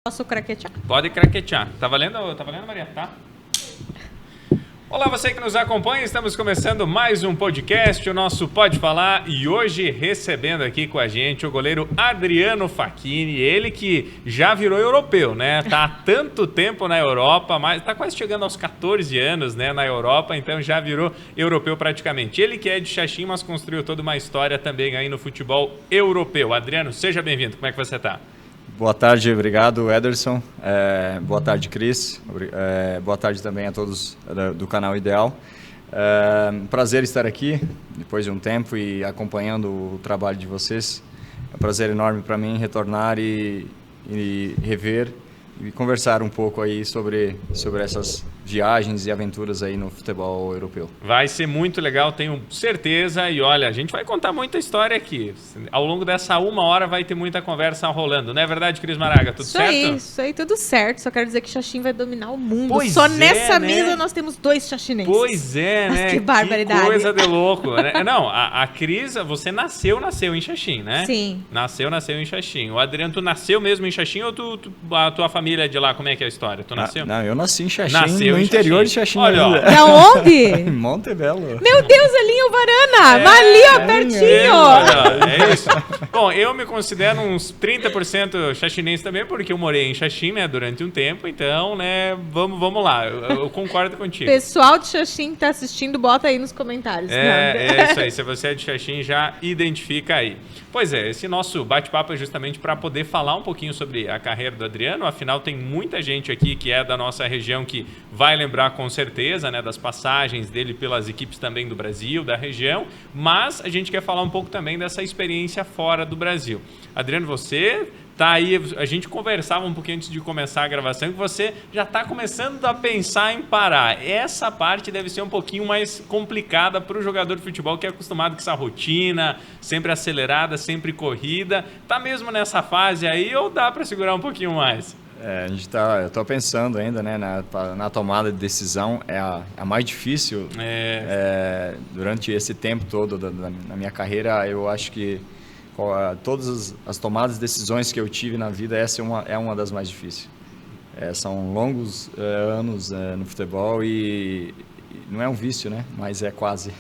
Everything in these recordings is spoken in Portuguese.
Posso craquetear? Pode craquetear. Tá valendo, Maria? Tá? Olá, você que nos acompanha, estamos começando mais um podcast, o nosso Pode Falar, e hoje recebendo aqui com a gente o goleiro Adriano Facchini, ele que já virou europeu, né? Tá há tanto tempo na Europa, mas tá quase chegando aos 14 anos, né, na Europa, então já virou europeu praticamente. Ele que é de Xaxim, mas construiu toda uma história também aí no futebol europeu. Adriano, seja bem-vindo, como é que você tá? Boa tarde, obrigado Ederson, boa tarde Cris, boa tarde também a todos do canal Ideal. Prazer estar aqui depois de um tempo e acompanhando o trabalho de vocês. É um prazer enorme para mim retornar e rever e conversar um pouco aí sobre essas viagens e aventuras aí no futebol europeu. Vai ser muito legal, tenho certeza. E olha, a gente vai contar muita história aqui. Ao longo dessa uma hora vai ter muita conversa rolando. Não é verdade, Cris Maraga? Tudo certo? Isso aí, tudo certo. Só quero dizer que Xaxim vai dominar o mundo. Pois Só é, nessa né? mesa nós temos 2 xaxinenses. Pois é, Mas né? que barbaridade. Que coisa de louco. Né? Não, a Cris, você nasceu em Xaxim, né? Sim. Nasceu em Xaxim. O Adriano, tu nasceu mesmo em Xaxim ou a tua família é de lá? Como é que é a história? Tu nasceu? Não, eu nasci em Xaxim, Nasceu no em interior Xaxim. de Xaxim. Olha, ó. Da onde? Em Montebello. Meu Deus, ali em Uvarana. Ali, ó, pertinho. É isso. Bom, eu me considero uns 30% xaxinense também, porque eu morei em Xaxim, né, durante um tempo. Então, né, vamos lá. Eu concordo contigo. Pessoal de Xaxim que tá assistindo, bota aí nos comentários. É isso aí. Se você é de Xaxim, já identifica aí. Pois é, esse nosso bate-papo é justamente para poder falar um pouquinho sobre a carreira do Adriano. Afinal, tem muita gente aqui que é da nossa região que vai lembrar com certeza, né, das passagens dele pelas equipes também do Brasil, da região. Mas a gente quer falar um pouco também dessa experiência fora do Brasil. Adriano, você tá aí, a gente conversava um pouquinho antes de começar a gravação, que você já está começando a pensar em parar. Essa parte deve ser um pouquinho mais complicada para o jogador de futebol que é acostumado com essa rotina, sempre acelerada, sempre corrida. Tá mesmo nessa fase aí ou dá para segurar um pouquinho mais? Eu estou pensando ainda, né, na tomada de decisão, é a mais difícil. Durante esse tempo todo na minha carreira, eu acho que todas as tomadas de decisões que eu tive na vida, essa é uma das mais difíceis. São longos anos no futebol e não é um vício, né? Mas é quase.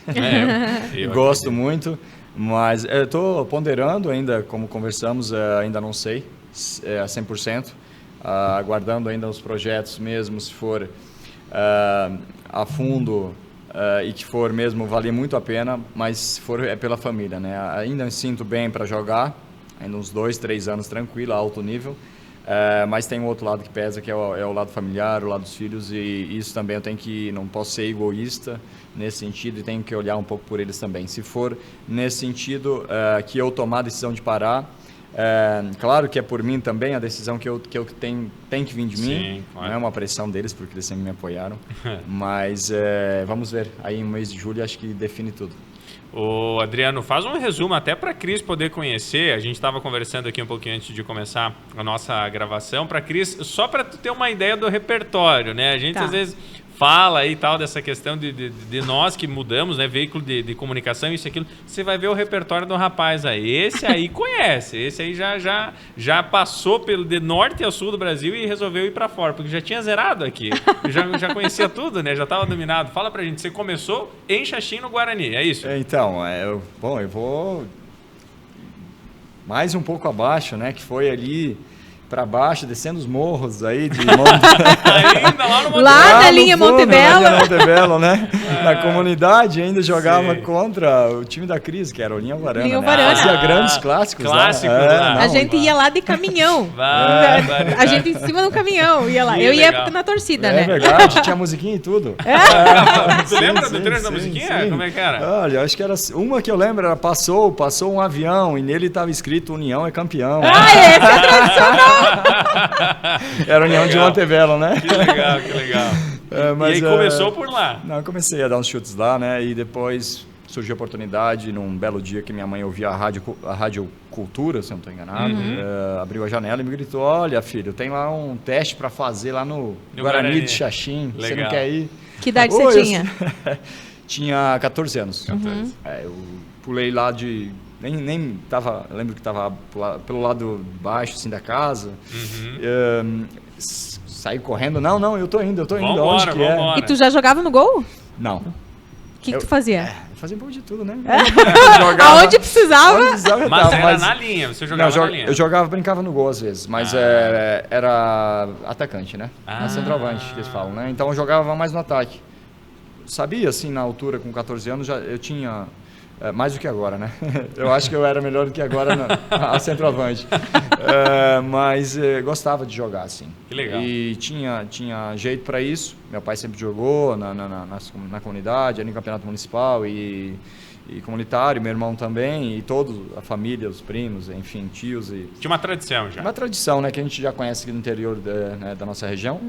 Eu gosto muito, mas eu estou ponderando ainda, como conversamos, ainda não sei a 100%, aguardando ainda os projetos mesmo, se for a fundo, e que for mesmo valer muito a pena, mas se for é pela família, né? Ainda me sinto bem para jogar, ainda uns 2, 3 anos tranquilo, a alto nível, mas tem um outro lado que pesa, que é o lado familiar, o lado dos filhos, e isso também não posso ser egoísta nesse sentido e tenho que olhar um pouco por eles também. Se for nesse sentido que eu tomar a decisão de parar, claro que é por mim também a decisão que eu tem que vir de mim. Sim, claro. Não é uma pressão deles, porque eles sempre me apoiaram, mas vamos ver, aí no mês de julho acho que define tudo. Ô Adriano, faz um resumo até para a Cris poder conhecer. A gente estava conversando aqui um pouquinho antes de começar a nossa gravação. Para a Cris, só para tu ter uma ideia do repertório, né? A gente às vezes fala aí tal dessa questão de nós que mudamos, né, veículo de comunicação, isso e aquilo. Você vai ver o repertório do rapaz aí. Esse aí conhece, esse aí já passou de norte a sul do Brasil e resolveu ir para fora, porque já tinha zerado aqui. Já conhecia tudo, né? Já estava dominado. Fala pra gente, você começou em Xaxim, no Guarani, é isso? Então, eu vou mais um pouco abaixo, né, que foi ali para baixo, descendo os morros aí de ainda lá no Lá na linha Montebello. Na linha Montebello, né? Na comunidade ainda jogava contra o time da Cris, que era o Linha Uvarana. Linha né? Uvarana. Fazia grandes clássicos lá. A gente ia lá de caminhão. A gente em cima do caminhão ia lá. Eu ia na torcida, né? É verdade, tinha musiquinha e tudo. Você lembra do treino da musiquinha? Como é que era? Olha, acho que era uma que eu lembro, era passou um avião e nele estava escrito União é campeão. Esse é tradicional. Era a União de Montebello, né? Que legal. Mas, e aí começou por lá? Não, eu comecei a dar uns chutes lá, né? E depois surgiu a oportunidade, num belo dia que minha mãe ouvia a Rádio Cultura, se eu não estou enganado, abriu a janela e me gritou, olha filho, tem lá um teste para fazer lá no Guarani de Xaxim, você não quer ir? Que idade você tinha? Tinha 14 anos. Eu pulei lá nem tava, lembro que estava pelo lado baixo assim, da casa. Saí correndo, não, eu tô indo, onde que é? E tu já jogava no gol? Não. O que tu fazia? Eu fazia um pouco de tudo, né? Aonde precisava? Mas era na linha, você jogava na linha? Eu jogava, brincava no gol às vezes, mas era atacante, né? Centroavante, que eles falam, né? Então eu jogava mais no ataque. Sabia, assim, na altura, com 14 anos, eu tinha... mais do que agora, né? Eu acho que eu era melhor do que agora a centroavante. Mas gostava de jogar, assim. Que legal. E tinha jeito para isso. Meu pai sempre jogou na comunidade, no campeonato municipal e comunitário, meu irmão também, e toda a família, os primos, enfim, tios. Tinha uma tradição já. Uma tradição, né? Que a gente já conhece aqui no interior da nossa região.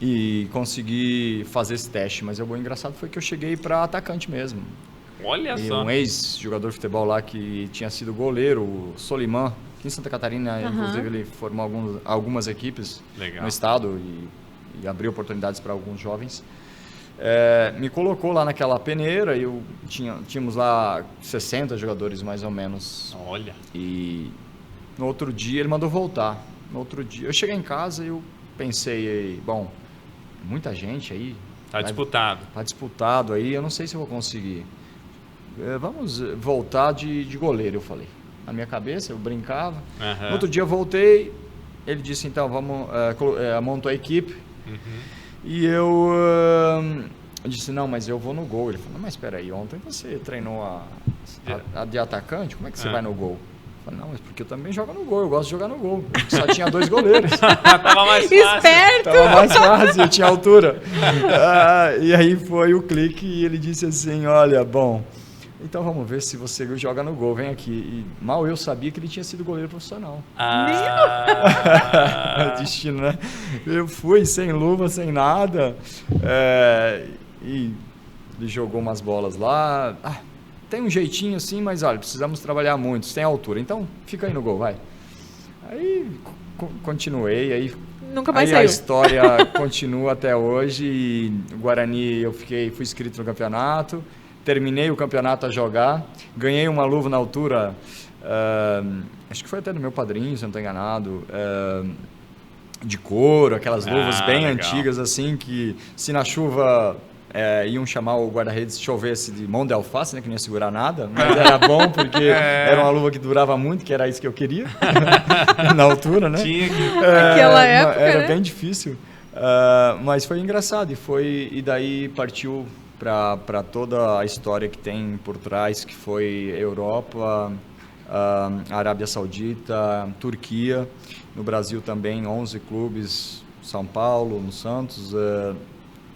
E consegui fazer esse teste. Mas o engraçado foi que eu cheguei para atacante mesmo. Olha só. Um ex-jogador de futebol lá que tinha sido goleiro, o Soliman, aqui em Santa Catarina, inclusive ele formou algumas equipes no estado e abriu oportunidades para alguns jovens. Me colocou lá naquela peneira e tínhamos lá 60 jogadores mais ou menos. Olha. E no outro dia ele mandou voltar. No outro dia eu cheguei em casa e eu pensei, bom, muita gente aí. Tá disputado. Tá disputado aí, eu não sei se eu vou conseguir. Vamos voltar de goleiro, eu falei. Na minha cabeça, eu brincava. No outro dia eu voltei, ele disse, então, vamos, montou a equipe. E eu disse, não, mas eu vou no gol. Ele falou, mas espera aí, ontem você treinou a de atacante, como é que você vai no gol? Eu falei, não, mas porque eu também jogo no gol, eu gosto de jogar no gol. Só tinha 2 goleiros. Tava mais fácil. Esperto! Tava mais fácil, eu tinha altura. E aí foi o clique e ele disse assim, olha, bom... Então vamos ver se você joga no gol, vem aqui. E mal eu sabia que ele tinha sido goleiro profissional. Destino, né? Eu fui sem luva, sem nada. E ele jogou umas bolas lá. Tem um jeitinho assim, mas olha, precisamos trabalhar muito. Você tem altura, então fica aí no gol, vai. Aí continuei, aí... Nunca mais saiu. A história continua até hoje. E o Guarani, fui inscrito no campeonato. Terminei o campeonato a jogar, ganhei uma luva na altura, acho que foi até do meu padrinho, se não estou enganado, de couro, aquelas luvas bem antigas assim, que se na chuva iam chamar o guarda-redes se chovesse de mão de alface, né, que não ia segurar nada, mas era bom porque era uma luva que durava muito, que era isso que eu queria, na altura, né? Tinha que... Naquela época, era bem difícil, mas foi engraçado e daí partiu... para toda a história que tem por trás, que foi Europa, Arábia Saudita, Turquia, no Brasil também 11 clubes, São Paulo, no Santos,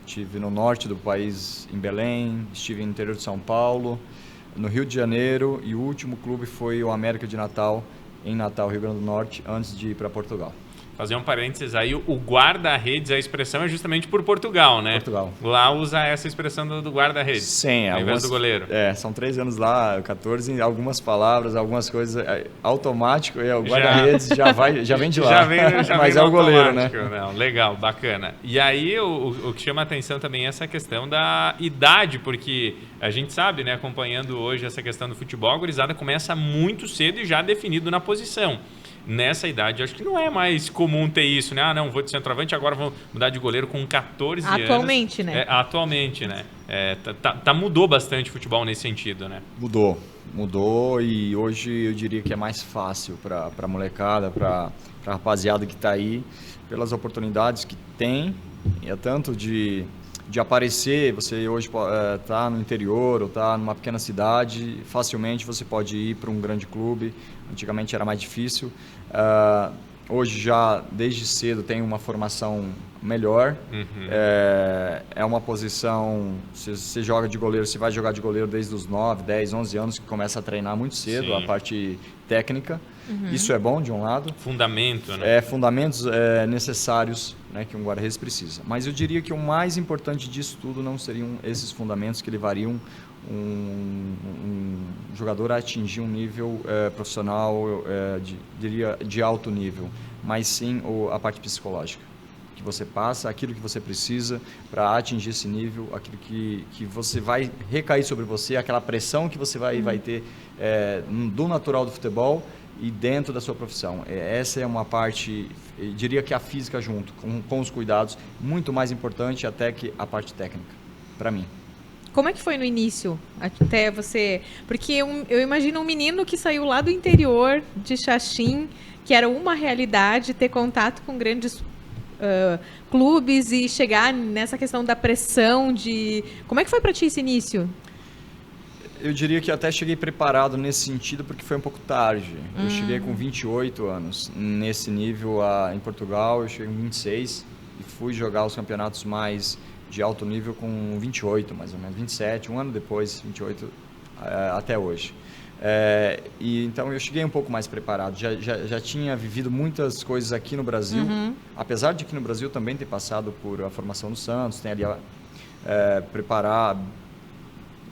estive no norte do país, em Belém, estive no interior de São Paulo, no Rio de Janeiro e o último clube foi o América de Natal, em Natal, Rio Grande do Norte, antes de ir para Portugal. Fazer um parênteses aí, o guarda-redes, a expressão é justamente por Portugal, né? Portugal. Lá usa essa expressão do guarda-redes. Sim, ao invés do goleiro. São 3 anos lá, 14, algumas palavras, algumas coisas automático, e o guarda-redes já vem de lá. Já mas vem é o goleiro, né? Não, legal, bacana. E aí o que chama a atenção também é essa questão da idade, porque a gente sabe, né, acompanhando hoje essa questão do futebol, a gurizada começa muito cedo e já definido na posição. Nessa idade, acho que não é mais comum ter isso, né? Não, vou de centroavante, agora vou mudar de goleiro com 14 anos. Atualmente, né? Atualmente, né? Mudou bastante o futebol nesse sentido, né? Mudou e hoje eu diria que é mais fácil para a molecada, para a rapaziada que está aí, pelas oportunidades que tem, tanto de aparecer, você hoje está no interior ou está numa pequena cidade, facilmente você pode ir para um grande clube. Antigamente era mais difícil. Hoje já, desde cedo, tem uma formação melhor. É uma posição, se você joga de goleiro, você vai jogar de goleiro desde os 9, 10, 11 anos, que começa a treinar muito cedo. Sim. A parte técnica. Isso é bom, de um lado. Fundamento, né? Fundamentos necessários, né, que um guarda-redes precisa. Mas eu diria que o mais importante disso tudo não seriam esses fundamentos que levariam um jogador a atingir um nível profissional, diria, de alto nível, mas sim a parte psicológica, que você passa, aquilo que você precisa para atingir esse nível, aquilo que você vai recair sobre você, aquela pressão que você vai ter do natural do futebol e dentro da sua profissão. Essa é uma parte, eu diria que a física junto, com os cuidados, muito mais importante até que a parte técnica, para mim. Como é que foi no início, até você... Porque eu imagino um menino que saiu lá do interior de Xaxim, que era uma realidade, ter contato com grandes clubes e chegar nessa questão da pressão de... Como é que foi para ti esse início? Eu diria que até cheguei preparado nesse sentido, porque foi um pouco tarde. Eu cheguei com 28 anos. Nesse nível, em Portugal, eu cheguei com 26 e fui jogar os campeonatos mais de alto nível com 28, mais ou menos, 27, um ano depois, 28, até hoje. E então eu cheguei um pouco mais preparado. Já tinha vivido muitas coisas aqui no Brasil, apesar de aqui no Brasil também ter passado por a formação do Santos, tem ali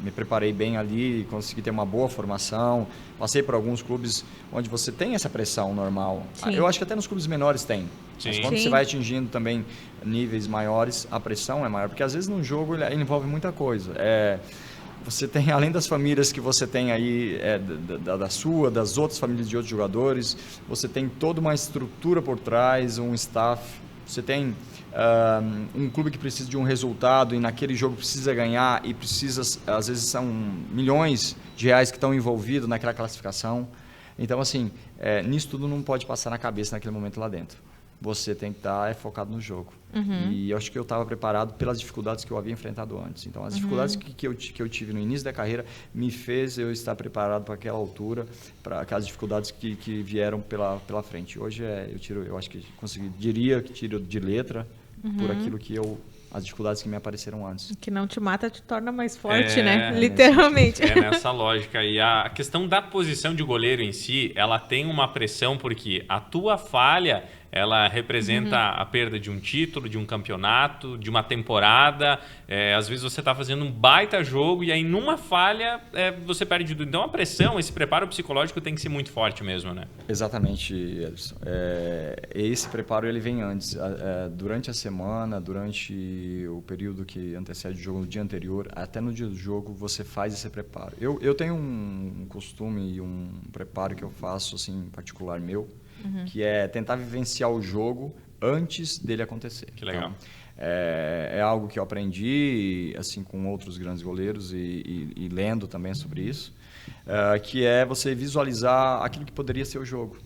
me preparei bem ali, consegui ter uma boa formação, passei por alguns clubes onde você tem essa pressão normal. Sim. Eu acho que até nos clubes menores tem. Sim. Mas quando você vai atingindo também níveis maiores, a pressão é maior, porque às vezes num jogo ele envolve muita coisa. Você tem, além das famílias que você tem aí, das outras famílias de outros jogadores, você tem toda uma estrutura por trás, um staff, você tem um clube que precisa de um resultado e naquele jogo precisa ganhar e precisa, às vezes são milhões de reais que estão envolvidos naquela classificação. Então, assim, nisso tudo não pode passar na cabeça naquele momento lá dentro. Você tem que estar focado no jogo. E eu acho que eu estava preparado pelas dificuldades que eu havia enfrentado antes. Então, as dificuldades que eu tive no início da carreira me fez eu estar preparado para aquela altura, para aquelas dificuldades que vieram pela frente. Hoje eu acho que diria que tiro de letra por aquilo que as dificuldades que me apareceram antes. Que não te mata, te torna mais forte, né? Literalmente. Nessa lógica. E a questão da posição de goleiro em si, ela tem uma pressão porque a tua falha, ela representa a perda de um título, de um campeonato, de uma temporada. Às vezes você está fazendo um baita jogo e aí numa falha você perde tudo. Então a pressão, esse preparo psicológico tem que ser muito forte mesmo, né? Exatamente, Edson. Esse preparo ele vem antes. Durante a semana, durante o período que antecede o jogo, no dia anterior, até no dia do jogo, você faz esse preparo. Eu tenho um costume e um preparo que eu faço, assim, em particular meu, que é tentar vivenciar o jogo antes dele acontecer. Que legal. Então, é algo que eu aprendi assim com outros grandes goleiros e lendo também sobre isso, que é você visualizar aquilo que poderia ser o jogo.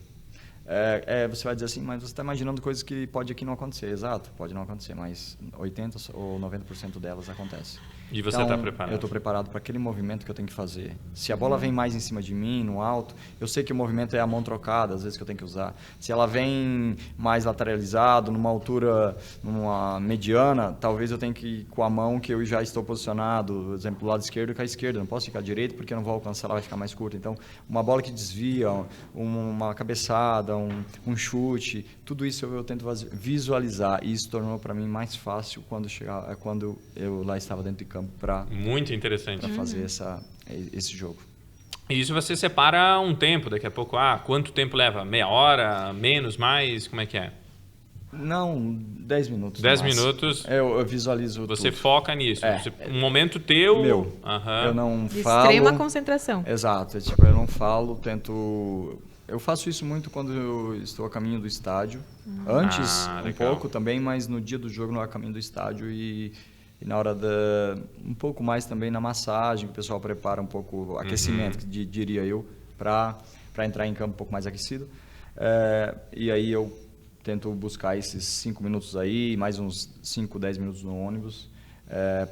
Você vai dizer assim, mas você está imaginando coisas que pode aqui não acontecer. Exato, pode não acontecer, mas 80% ou 90% delas acontece. E você está preparado? Eu estou preparado para aquele movimento que eu tenho que fazer. Se a bola vem mais em cima de mim, no alto, eu sei que o movimento é a mão trocada, às vezes que eu tenho que usar. Se ela vem mais lateralizado, numa altura, numa mediana, talvez eu tenha que ir com a mão que eu já estou posicionado, por exemplo, do lado esquerdo com a esquerda. Não posso ficar direito porque eu não vou alcançar, ela vai ficar mais curta. Então, uma bola que desvia, uma cabeçada, um chute, tudo isso eu tento visualizar. E isso tornou para mim mais fácil quando eu lá estava dentro de campo muito interessante para fazer esse jogo. E isso você separa um tempo, daqui a pouco, quanto tempo leva? Meia hora, menos, mais, como é que é? Não, 10 minutos. 10 minutos. Eu visualizo Você tudo. foca nisso. Um momento teu. Meu. Eu não falo. Extrema concentração. Exato. Eu não falo, tento. Eu faço isso muito quando eu estou a caminho do estádio. Antes, pouco também, mas no dia do jogo, a caminho do estádio e na hora um pouco mais também na massagem, que o pessoal prepara um pouco aquecimento, diria eu, para entrar em campo um pouco mais aquecido. E aí eu tento buscar esses 5 minutos aí, mais uns 5, 10 minutos no ônibus,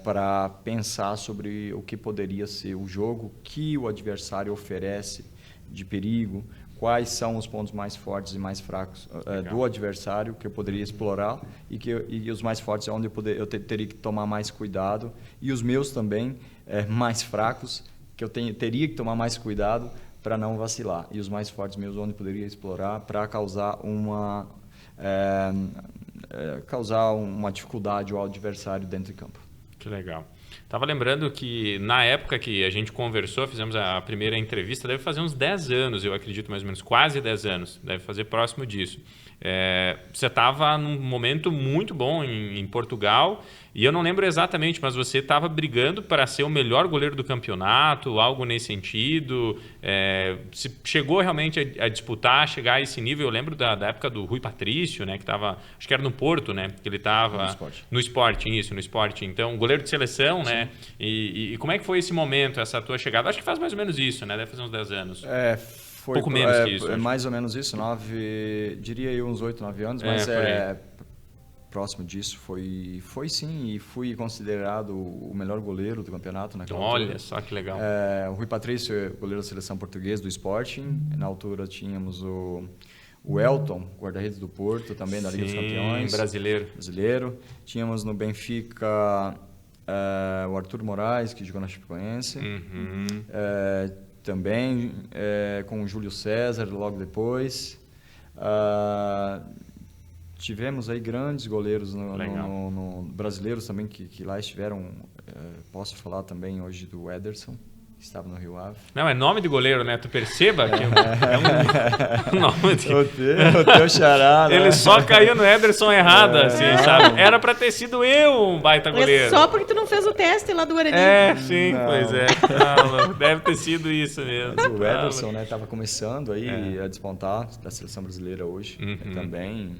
para pensar sobre o que poderia ser o jogo, que o adversário oferece de perigo, quais são os pontos mais fortes e mais fracos do adversário que eu poderia explorar e os mais fortes é onde eu teria que tomar mais cuidado e os meus também mais fracos que eu teria que tomar mais cuidado para não vacilar e os mais fortes meus onde eu poderia explorar para causar uma dificuldade ao adversário dentro de campo. Que legal. Estava lembrando que na época que a gente conversou, fizemos a primeira entrevista, deve fazer uns 10 anos, eu acredito mais ou menos, quase 10 anos, deve fazer próximo disso. Você estava num momento muito bom em Portugal, e eu não lembro exatamente, mas você estava brigando para ser o melhor goleiro do campeonato, algo nesse sentido. Você chegou realmente a disputar, a chegar a esse nível. Eu lembro da época do Rui Patrício, né, que estava, acho que era no Porto, né, que ele estava no Sporting. Então, goleiro de seleção, né? E como é que foi esse momento, essa tua chegada? Acho que faz mais ou menos isso, né? Deve fazer uns 10 anos. Foi pouco menos que isso. Mais ou menos isso, diria eu uns 8, 9 anos, mas próximo disso foi sim, e fui considerado o melhor goleiro do campeonato naquela altura. Olha só que legal. O Rui Patrício, goleiro da seleção portuguesa do Sporting, na altura tínhamos o Elton, guarda-redes do Porto, também da Liga dos Campeões. Brasileiro. Tínhamos no Benfica o Arthur Moraes, que jogou na Chapecoense. Também com o Júlio César logo depois. Tivemos aí grandes goleiros no brasileiros também que lá estiveram. Posso falar também hoje do Ederson, que estava no Rio Ave. Não, é nome de goleiro, né? Tu perceba que é um nome de... O teu xará, né? Ele só caiu no Ederson errado, assim, sabe? Era pra ter sido eu um baita goleiro. Só porque tu não fez o teste lá do Guarani. Sim, pois é. Não, deve ter sido isso mesmo. Mas o Ederson, né, estava começando aí a despontar da seleção brasileira hoje também.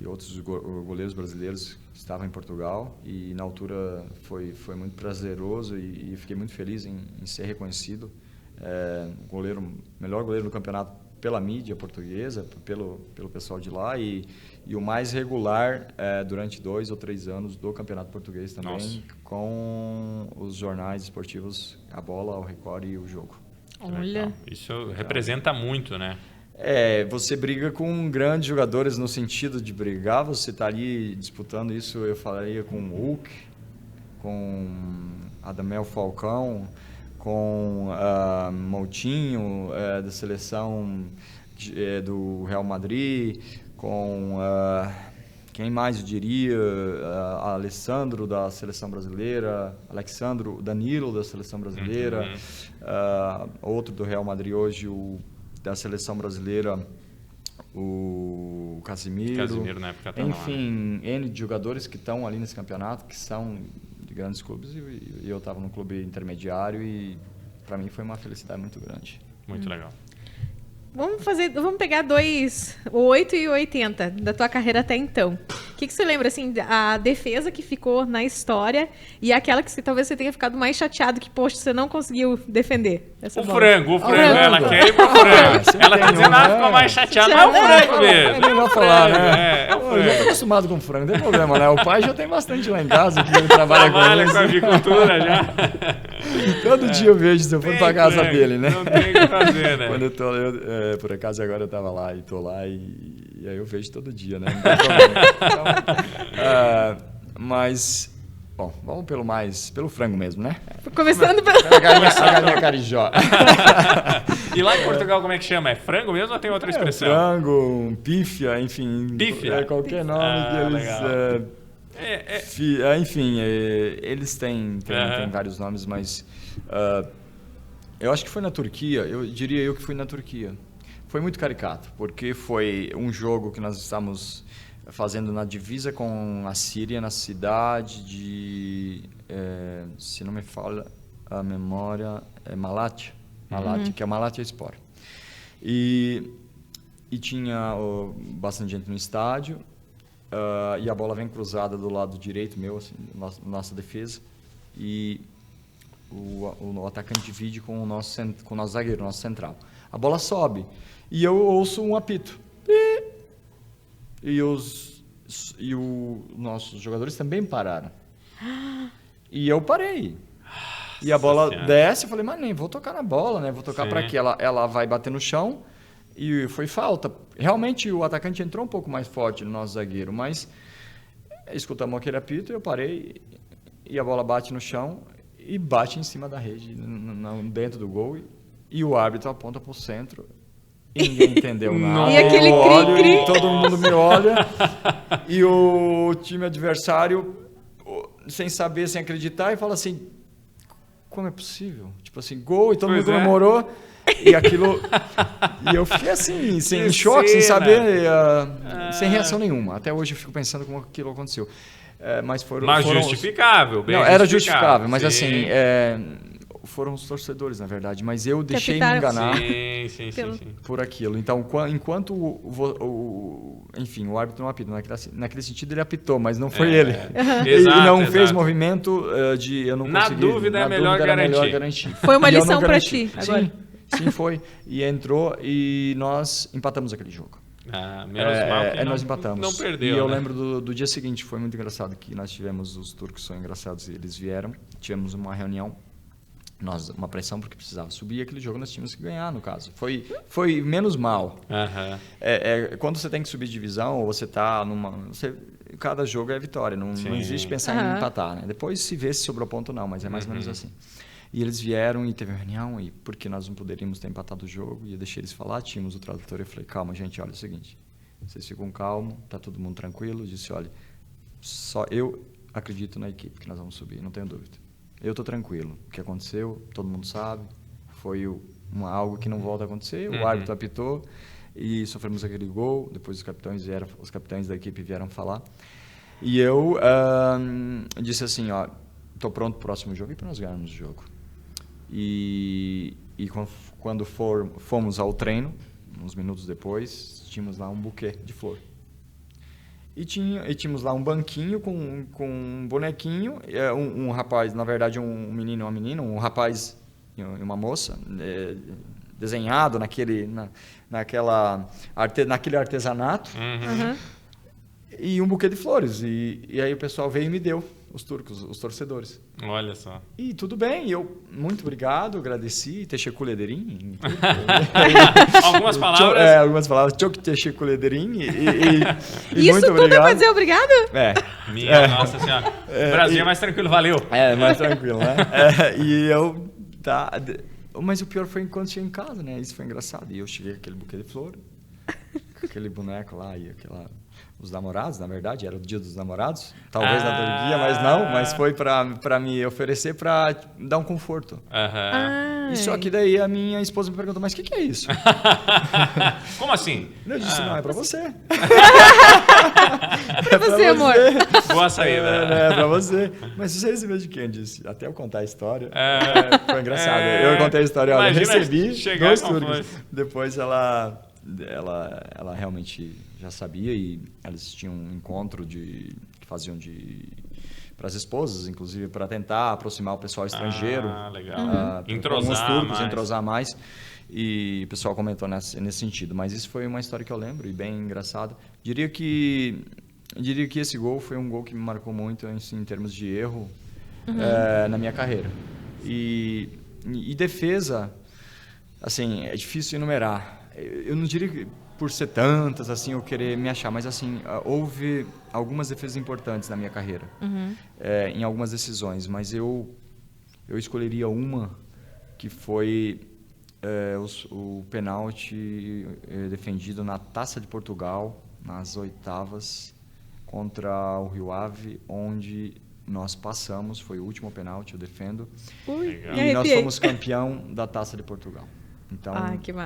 E outros goleiros brasileiros que estavam em Portugal, e na altura foi muito prazeroso e fiquei muito feliz em ser reconhecido melhor goleiro do campeonato pela mídia portuguesa, pelo pessoal de lá, e o mais regular durante 2 ou 3 anos do campeonato português também. Nossa. Com os jornais esportivos, a Bola, o Record e o Jogo. Olha, isso representa muito, né? Você briga com grandes jogadores no sentido de brigar, você está ali disputando isso, eu falaria com o Hulk, com Adamel Falcão, com Moutinho, da seleção do Real Madrid, com quem mais eu diria, Alessandro da seleção brasileira, Danilo da seleção brasileira, outro do Real Madrid hoje, da seleção brasileira, o Casimiro na época, enfim, N de jogadores que estão ali nesse campeonato, que são de grandes clubes, e eu estava num clube intermediário, e para mim foi uma felicidade muito grande. Muito legal. Vamos pegar 8 e 80 da tua carreira até então. O que você lembra, assim, a defesa que ficou na história e aquela que talvez você tenha ficado mais chateado que, poxa, você não conseguiu defender essa bola? O frango. Ela quer ir pro frango. Ela tá dizendo, ficou mais chateada, mas é o frango mesmo. É melhor falar, né? Eu já tô acostumado com frango, não tem problema, né? O pai já tem bastante lá em casa, que ele trabalha com agricultura já. Todo dia eu vejo, se eu for pra casa dele, né? Não tem o que fazer, né? Quando eu tô, por acaso agora eu tava lá e tô lá, e aí eu vejo todo dia, né? Não tem problema. Então, mas, bom, vamos pelo frango mesmo, né? Começando pelo... A galinha carijó. E lá em Portugal, como é que chama? É frango mesmo ou tem outra expressão? Frango, pífia, enfim. Pífia? Qualquer nome que eles... enfim, eles têm vários nomes, mas eu acho que foi na Turquia, eu diria que foi na Turquia. Foi muito caricato, porque foi um jogo que nós estávamos fazendo na divisa com a Síria, na cidade de, se não me falha a memória, Malatya, que é Malatya Sport. E tinha bastante gente no estádio, e a bola vem cruzada do lado direito meu, assim, nossa defesa, e o atacante divide com o nosso zagueiro, nosso central. A bola sobe e eu ouço um apito. E os nossos jogadores também pararam. E eu parei. E a bola desce, eu falei, mas nem vou tocar na bola, né? Vou tocar para quê? Ela vai bater no chão, e foi falta. Realmente o atacante entrou um pouco mais forte no nosso zagueiro, mas escutamos aquele apito, eu parei, e a bola bate no chão e bate em cima da rede, dentro do gol, e o árbitro aponta para o centro. E ninguém entendeu nada. E aquele cri-cri. Todo mundo me olha. E o time adversário, sem saber, sem acreditar, e fala assim, como é possível? Tipo assim, gol, e todo mundo comemorou. E aquilo... E eu fiquei assim, em choque, sem saber, sem reação nenhuma. Até hoje eu fico pensando como aquilo aconteceu. Mas foram justificável, bem não, era justificável, mas sim. assim, foram os torcedores, na verdade. Mas eu deixei me enganar sim. por aquilo. Então, enquanto enfim, o árbitro não apitou. Naquele sentido, ele apitou, mas não foi ele. Exato, e não fez movimento de eu não na consegui. Dúvida é melhor garantir. Foi uma lição para ti agora. Sim, foi. E entrou e nós empatamos aquele jogo. Menos mal que nós empatamos. Não perdeu. E eu lembro do dia seguinte, foi muito engraçado, que nós tivemos, os turcos são engraçados, eles vieram, tivemos uma reunião, uma pressão porque precisava subir, aquele jogo nós tínhamos que ganhar, no caso. Foi menos mal. Quando você tem que subir de divisão, ou você está cada jogo é vitória, não existe pensar em empatar. Né? Depois se vê se sobrou ponto ou não, mas é mais ou menos assim. E eles vieram e teve uma reunião, e porque nós não poderíamos ter empatado o jogo, e eu deixei eles falar, tínhamos o tradutor, e eu falei, calma, gente, olha, é o seguinte, vocês ficam calmos, tá todo mundo tranquilo, eu disse, olha, só eu acredito na equipe que nós vamos subir, não tenho dúvida. Eu tô tranquilo, o que aconteceu, todo mundo sabe, foi algo que não volta a acontecer, o árbitro apitou, e sofremos aquele gol, depois os capitães da equipe vieram falar, e eu disse assim, ó, tô pronto pro próximo jogo, e para nós ganharmos o jogo. E quando fomos ao treino, uns minutos depois, tínhamos lá um buquê de flor. E tínhamos lá um banquinho com um bonequinho, um rapaz, na verdade um menino e uma menina, um rapaz e uma moça, desenhado naquele artesanato, e um buquê de flores. E aí o pessoal veio e me deu. Os turcos, os torcedores. Olha só. E tudo bem, eu muito obrigado, agradeci, teşekkür ederim. Algumas palavras. Algumas palavras. Çok teşekkür ederim. E isso muito tudo obrigado. É pra dizer obrigado? Minha nossa senhora. O Brasil é mais tranquilo, valeu. Mais tranquilo, né? Mas o pior foi enquanto cheguei em casa, né? Isso foi engraçado. E eu cheguei com aquele buquê de flor, com aquele boneco lá e os namorados, na verdade, era o dia dos namorados, talvez na Turquia, mas não, mas foi para me oferecer para dar um conforto. E só que daí a minha esposa me perguntou, mas o que é isso? Como assim? Eu disse, não, é para você. É pra você, amor. Boa saída. É para você. Mas você recebeu de quem? Eu disse, até eu contar a história, foi engraçado. Eu contei a história, olha, eu recebi 2 turcos. Depois ela realmente já sabia, e eles tinham um encontro que faziam para as esposas, inclusive, para tentar aproximar o pessoal estrangeiro. Legal. Entrosar mais. E o pessoal comentou nesse sentido. Mas isso foi uma história que eu lembro e bem engraçada. Diria que esse gol foi um gol que me marcou muito em termos de erro na minha carreira. E defesa, assim, é difícil enumerar. Eu não diria que por ser tantas, assim, eu querer me achar, mas assim, houve algumas defesas importantes na minha carreira, em algumas decisões, mas eu escolheria uma que foi o pênalti defendido na Taça de Portugal, nas oitavas, contra o Rio Ave, onde nós passamos, foi o último pênalti, eu defendo, e nós fomos campeão da Taça de Portugal. Então,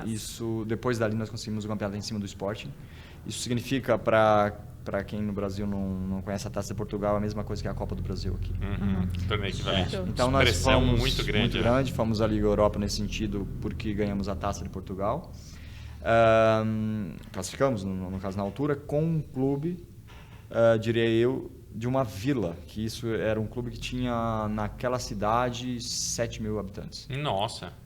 isso, depois dali nós conseguimos o campeonato em cima do Sporting. Isso significa, para quem no Brasil não conhece a Taça de Portugal, a mesma coisa que a Copa do Brasil aqui. Torneio equivalente. Então nós fomos muito grande, fomos à Liga Europa nesse sentido, porque ganhamos a Taça de Portugal. Classificamos, no caso na altura, com um clube, diria eu, de uma vila, que isso era um clube que tinha naquela cidade 7 mil habitantes. Nossa!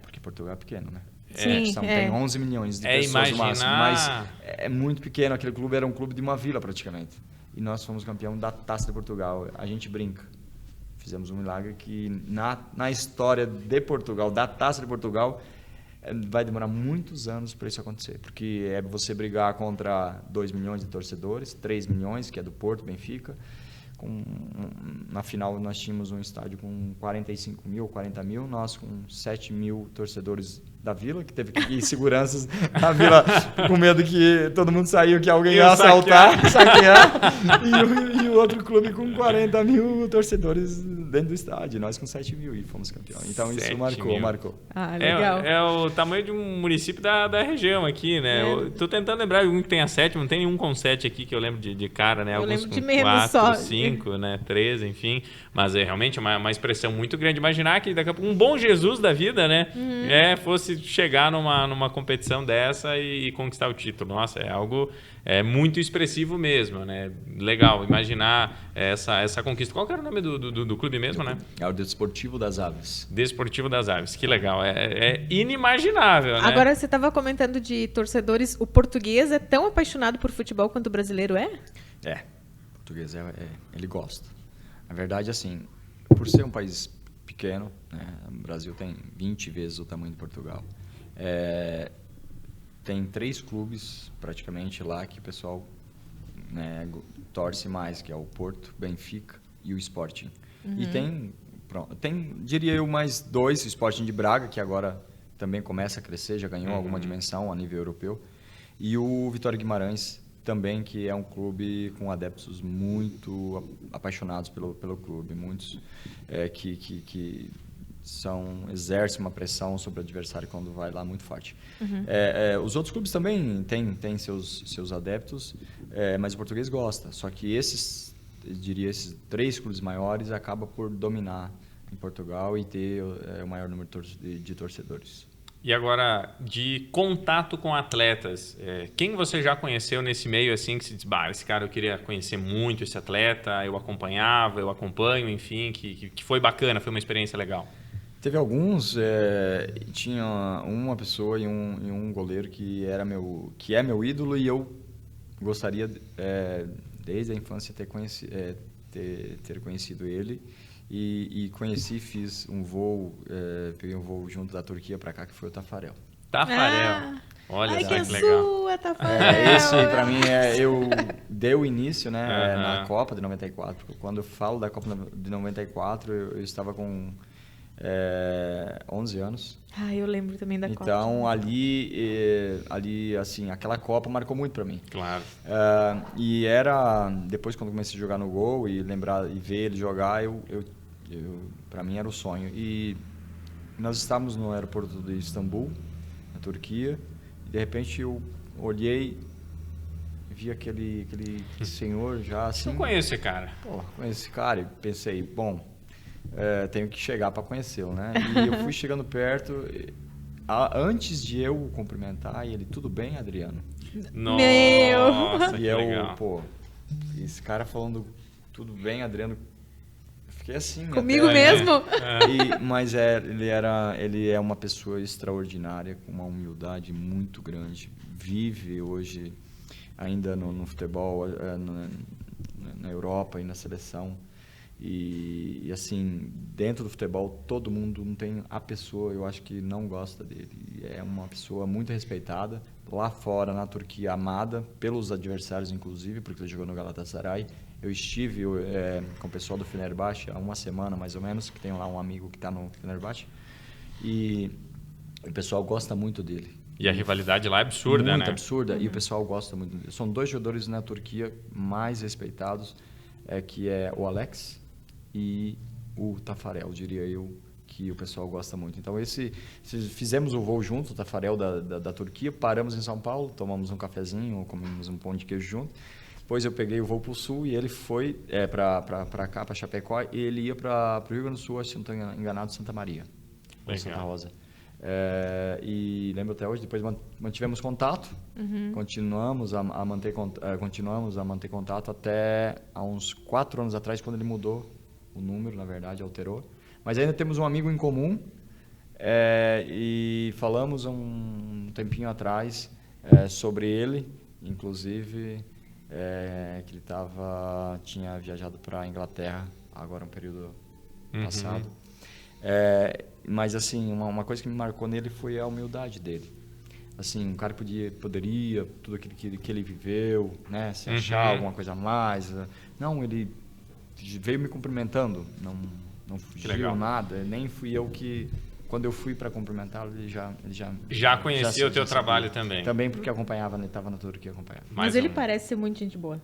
Porque Portugal é pequeno, né? Sim, tem 11 milhões de pessoas no máximo, mas é muito pequeno. Aquele clube era um clube de uma vila praticamente. E nós fomos campeão da Taça de Portugal. A gente brinca. Fizemos um milagre que na história de Portugal, da Taça de Portugal, vai demorar muitos anos para isso acontecer. Porque é você brigar contra 2 milhões de torcedores, 3 milhões, que é do Porto, Benfica. Na final nós tínhamos um estádio com 45 mil, 40 mil, nós com 7 mil torcedores da vila, que teve que ir seguranças na vila com medo que todo mundo saiu, que alguém ia assaltar, saquear, e o outro clube com 40 mil torcedores dentro do estádio, nós com 7 mil e fomos campeões. Então isso marcou. Ah, legal. É o tamanho de um município da região aqui, né? Eu tô tentando lembrar um que tem a 7, não tem nenhum com 7 aqui que eu lembro de cara, né? Eu alguns lembro com de menos 4, só. 5, né? 13, enfim. Mas é realmente uma expressão muito grande. Imaginar que daqui a pouco um bom Jesus da vida, né? Fosse chegar numa competição dessa e conquistar o título. Nossa, é algo muito expressivo mesmo, né? Legal, imaginar essa conquista. Qual que era o nome do clube mesmo, né? É o Desportivo das Aves. Desportivo das Aves, que legal. É inimaginável, né? Agora, você estava comentando de torcedores. O português é tão apaixonado por futebol quanto o brasileiro é? O português ele gosta. Na verdade, assim, por ser um país pequeno, né, o Brasil tem 20 vezes o tamanho de Portugal. Tem 3 clubes praticamente lá que o pessoal, né, torce mais, que é o Porto, Benfica e o Sporting. E tem, diria eu, mais 2, o Sporting de Braga, que agora também começa a crescer, já ganhou alguma dimensão a nível europeu, e o Vitória Guimarães também, que é um clube com adeptos muito apaixonados pelo clube, muitos que exercem uma pressão sobre o adversário quando vai lá muito forte. Os outros clubes também têm seus adeptos, mas o português gosta. Só que esses 3 clubes maiores acabam por dominar em Portugal e ter o maior número de torcedores. E agora, de contato com atletas, quem você já conheceu nesse meio assim que se diz, esse cara eu queria conhecer muito, esse atleta, eu acompanhava, eu acompanho, enfim, que foi bacana, foi uma experiência legal? Teve alguns, tinha uma pessoa e um goleiro que é meu ídolo, e eu gostaria, desde a infância, ter conhecido ele. E conheci, fiz um voo, peguei um voo junto da Turquia para cá, que foi o Tafarel. Tafarel. Olha só que legal. Sua, Tafarel. Esse, para mim, eu dei o início, né, na Copa de 94. Quando eu falo da Copa de 94, eu estava com 11 anos. Eu lembro também da Copa. Então, ali, assim, aquela Copa marcou muito para mim. Claro. E depois, quando comecei a jogar no gol e ver ele jogar, para mim era o sonho. E nós estávamos no aeroporto de Istambul, na Turquia, e de repente eu olhei e vi aquele senhor já assim... Eu conheço esse cara. Conheço esse cara e pensei, bom, tenho que chegar para conhecê-lo, né? E eu fui chegando perto, antes de eu o cumprimentar, e ele, tudo bem, Adriano? Nossa, e que legal. Esse cara falando, tudo bem, Adriano? Fiquei assim. Comigo mesmo? Mas ele é uma pessoa extraordinária, com uma humildade muito grande. Vive hoje ainda no futebol, na Europa e na seleção. E assim, dentro do futebol, todo mundo, não tem a pessoa, eu acho que não gosta dele. É uma pessoa muito respeitada. Lá fora, na Turquia, amada pelos adversários, inclusive, porque ele jogou no Galatasaray. Eu estive com o pessoal do Fenerbahçe há uma semana, mais ou menos, que tem lá um amigo que está no Fenerbahçe. E o pessoal gosta muito dele. E a rivalidade lá é absurda, né? Muito absurda, e o pessoal gosta muito dele. São 2 jogadores na Turquia mais respeitados, que é o Alex e o Tafarel, diria eu, que o pessoal gosta muito. Então, fizemos o voo junto, o Tafarel da Turquia, paramos em São Paulo, tomamos um cafezinho, comemos um pão de queijo junto. Depois eu peguei o voo para o Sul e ele foi para cá, para Chapecó, e ele ia para o Rio Grande do Sul, se não estou enganado, Santa Maria, Santa Rosa. E lembro até hoje, depois mantivemos contato, continuamos a manter contato até há uns 4 anos atrás, quando ele mudou o número, na verdade, alterou. Mas ainda temos um amigo em comum, e falamos um tempinho atrás sobre ele, inclusive que ele tinha viajado para a Inglaterra agora, um período passado. Mas assim, uma coisa que me marcou nele foi a humildade dele. Assim, um cara poderia tudo aquilo que ele viveu, né, se achar alguma coisa a mais. Não, ele veio me cumprimentando, não fugiu nada, nem fui eu que quando eu fui para cumprimentá-lo, ele já conhecia o teu trabalho também. Também porque acompanhava, ele estava na Turquia acompanhando. Mas ele parece ser muito gente boa.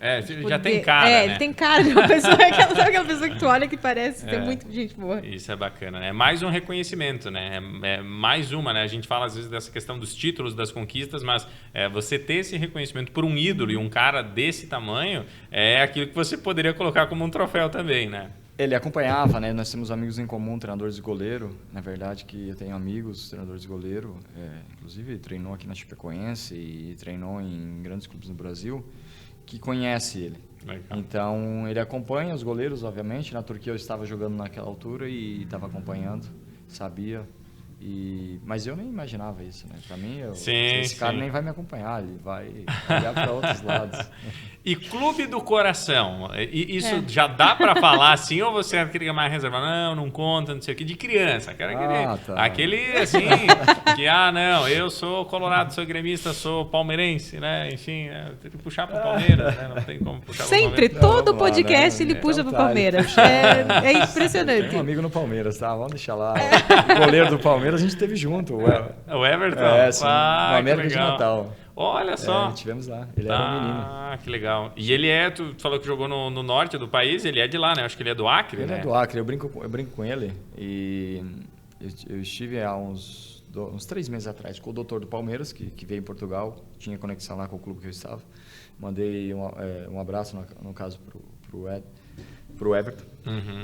Já tem cara, né? Ele tem cara de uma pessoa, aquela pessoa que tu olha que parece ter muito gente boa. Isso é bacana, né? É mais um reconhecimento, né? É mais uma, né? A gente fala às vezes dessa questão dos títulos, das conquistas, mas você ter esse reconhecimento por um ídolo e um cara desse tamanho é aquilo que você poderia colocar como um troféu também, né? Ele acompanhava, né? Nós temos amigos em comum, treinadores de goleiro. Na verdade, que eu tenho amigos, treinadores de goleiro. Inclusive, treinou aqui na Chapecoense e treinou em grandes clubes no Brasil, que conhece ele. Legal. Então, ele acompanha os goleiros, obviamente. Na Turquia eu estava jogando naquela altura e estava acompanhando, sabia. Mas eu nem imaginava isso, né? Para mim, esse cara nem vai me acompanhar, ele vai olhar para outros lados. E clube do coração, isso já dá para falar assim, ou você queria mais reservar? Não conta, não sei o que, de criança. Aquele assim, que não, eu sou colorado, sou gremista, sou palmeirense, né? Enfim, tem que puxar pro Palmeiras, né? Não tem como puxar pro Palmeiras. Sempre, todo podcast ele puxa pro Palmeiras. É impressionante. Tem um amigo no Palmeiras, tá? Vamos deixar lá. O goleiro do Palmeiras a gente teve junto. O Everton? Sim, no América de Natal. Olha só. Tivemos lá. Ele era um menino. Ah, que legal. E ele tu falou que jogou no norte do país, ele é de lá, né? Acho que ele é do Acre, ele né? Ele é do Acre, eu brinco com ele. E eu estive há uns 3 meses atrás com o doutor do Palmeiras, que veio em Portugal, tinha conexão lá com o clube que eu estava. Mandei um abraço, no caso, pro Everton. Uhum.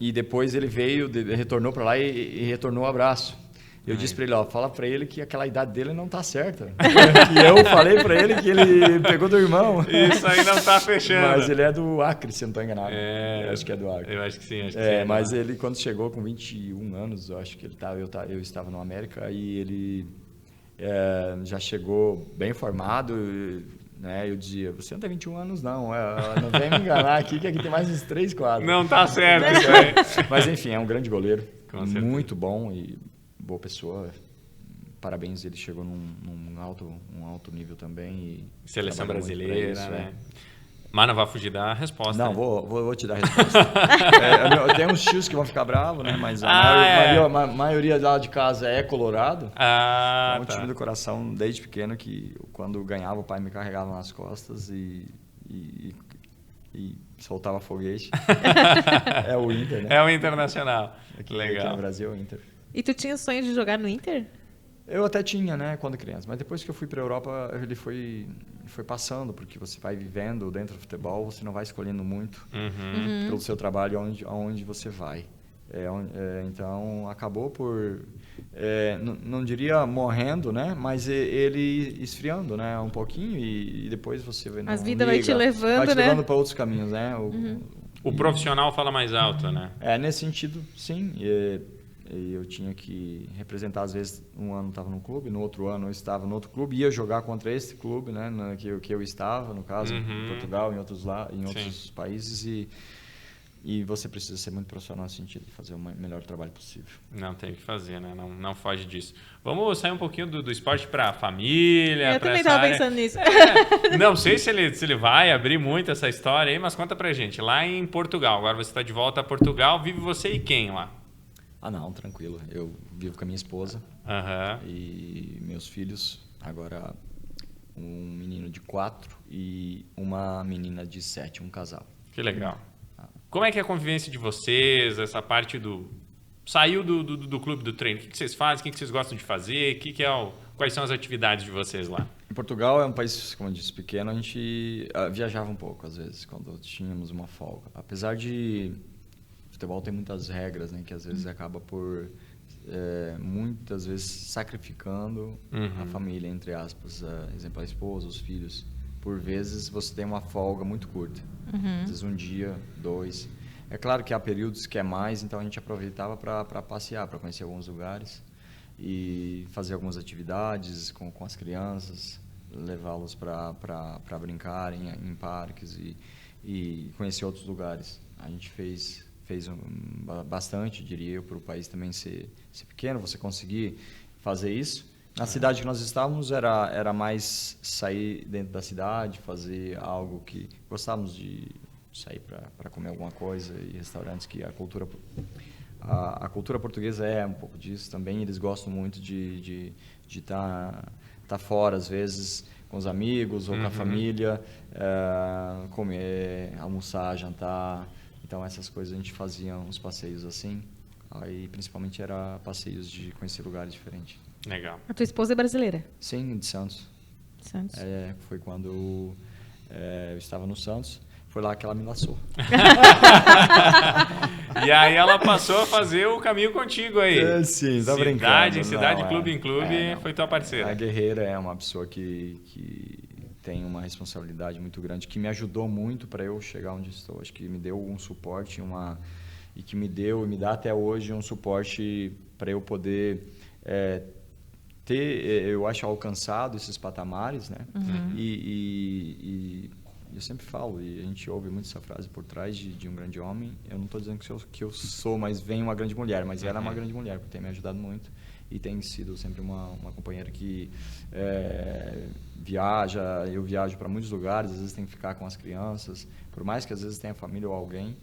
E depois ele veio, retornou para lá e retornou o abraço. Eu disse para ele, fala para ele que aquela idade dele não tá certa. Que eu falei para ele que ele pegou do irmão. Isso aí não tá fechando. Mas ele é do Acre, se eu não tô enganado. Eu acho que é do Acre. Eu acho que sim. Mas ele, quando chegou com 21 anos, eu acho que eu estava no América, e ele já chegou bem formado, né? Eu dizia, você não tem 21 anos não vem me enganar aqui, que aqui tem mais uns 3, 4. Não tá certo isso aí. Mas enfim, é um grande goleiro, muito certeza. Bom e boa pessoa. Parabéns, ele chegou num alto nível também. E seleção brasileira, isso, né? Mas não vai fugir da resposta. Não, vou te dar a resposta. Eu tenho uns tios que vão ficar bravos, né? Mas a maioria lá de casa é colorado. É um time do coração desde pequeno, que quando ganhava o pai me carregava nas costas e soltava foguete. É o Inter, né? É o Internacional. Legal. Aqui no Brasil é o Inter. E tu tinha sonho de jogar no Inter? Eu até tinha, né, quando criança. Mas depois que eu fui para a Europa, ele foi passando, porque você vai vivendo dentro do futebol, você não vai escolhendo muito pelo seu trabalho aonde você vai. Então, acabou por, não diria morrendo, né, mas ele esfriando, né, um pouquinho, e depois você vai... As vidas vai te levando, né? levando para outros caminhos, né? O profissional fala mais alto, né? Nesse sentido, sim. E eu tinha que representar, às vezes, um ano eu estava num clube, no outro ano eu estava no outro clube, ia jogar contra esse clube, né, que eu estava, no caso, em Portugal, em outros países, e você precisa ser muito profissional nesse sentido, de fazer o melhor trabalho possível. Não tem o que fazer, né? Não foge disso. Vamos sair um pouquinho do esporte para a família. Eu também estava pensando nisso. Não sei se ele vai abrir muito essa história aí, mas conta pra gente. Lá em Portugal, agora você está de volta a Portugal, vive você e quem lá? Não, tranquilo. Eu vivo com a minha esposa e meus filhos. Agora, um menino de 4 e uma menina de 7, um casal. Que legal. Como é que é a convivência de vocês, essa parte do... Saiu do clube do treino, o que vocês fazem, o que vocês gostam de fazer, quais são as atividades de vocês lá? Em Portugal é um país, como eu disse, pequeno, a gente viajava um pouco, às vezes, quando tínhamos uma folga. Apesar de... futebol tem muitas regras, né, que às vezes acaba por muitas vezes sacrificando a família, entre aspas, exemplo, a esposa, os filhos. Por vezes você tem uma folga muito curta, às vezes um dia, 2. É claro que há períodos que é mais, então a gente aproveitava para passear, para conhecer alguns lugares e fazer algumas atividades com as crianças, levá-los para brincar em parques e conhecer outros lugares. A gente fez bastante, diria eu, para o país também ser pequeno, você conseguir fazer isso. Na cidade que nós estávamos era mais sair dentro da cidade, fazer algo que gostávamos de sair para comer alguma coisa, e restaurantes que a cultura a cultura portuguesa é um pouco disso também. Eles gostam muito de estar fora, às vezes, com os amigos ou com a família, comer, almoçar, jantar. Então, essas coisas a gente fazia uns passeios assim. Aí, principalmente, era passeios de conhecer lugares diferentes. Legal. A tua esposa é brasileira? Sim, de Santos. Santos. Foi quando eu estava no Santos. Foi lá que ela me laçou. E aí ela passou a fazer o caminho contigo aí. Sim, tá cidade brincando. Cidade em cidade, não, clube em clube, foi tua parceira. A Guerreira é uma pessoa que tem uma responsabilidade muito grande, que me ajudou muito para eu chegar onde estou. Acho que me deu um suporte e que me dá até hoje um suporte para eu poder ter, eu acho, alcançado esses patamares, né? E eu sempre falo, e a gente ouve muito essa frase, por trás de um grande homem, eu não estou dizendo que eu sou, mas vem uma grande mulher, mas ela é uma grande mulher, porque tem me ajudado muito e tem sido sempre uma companheira que eu viajo para muitos lugares, às vezes tem que ficar com as crianças, por mais que às vezes tenha família ou alguém,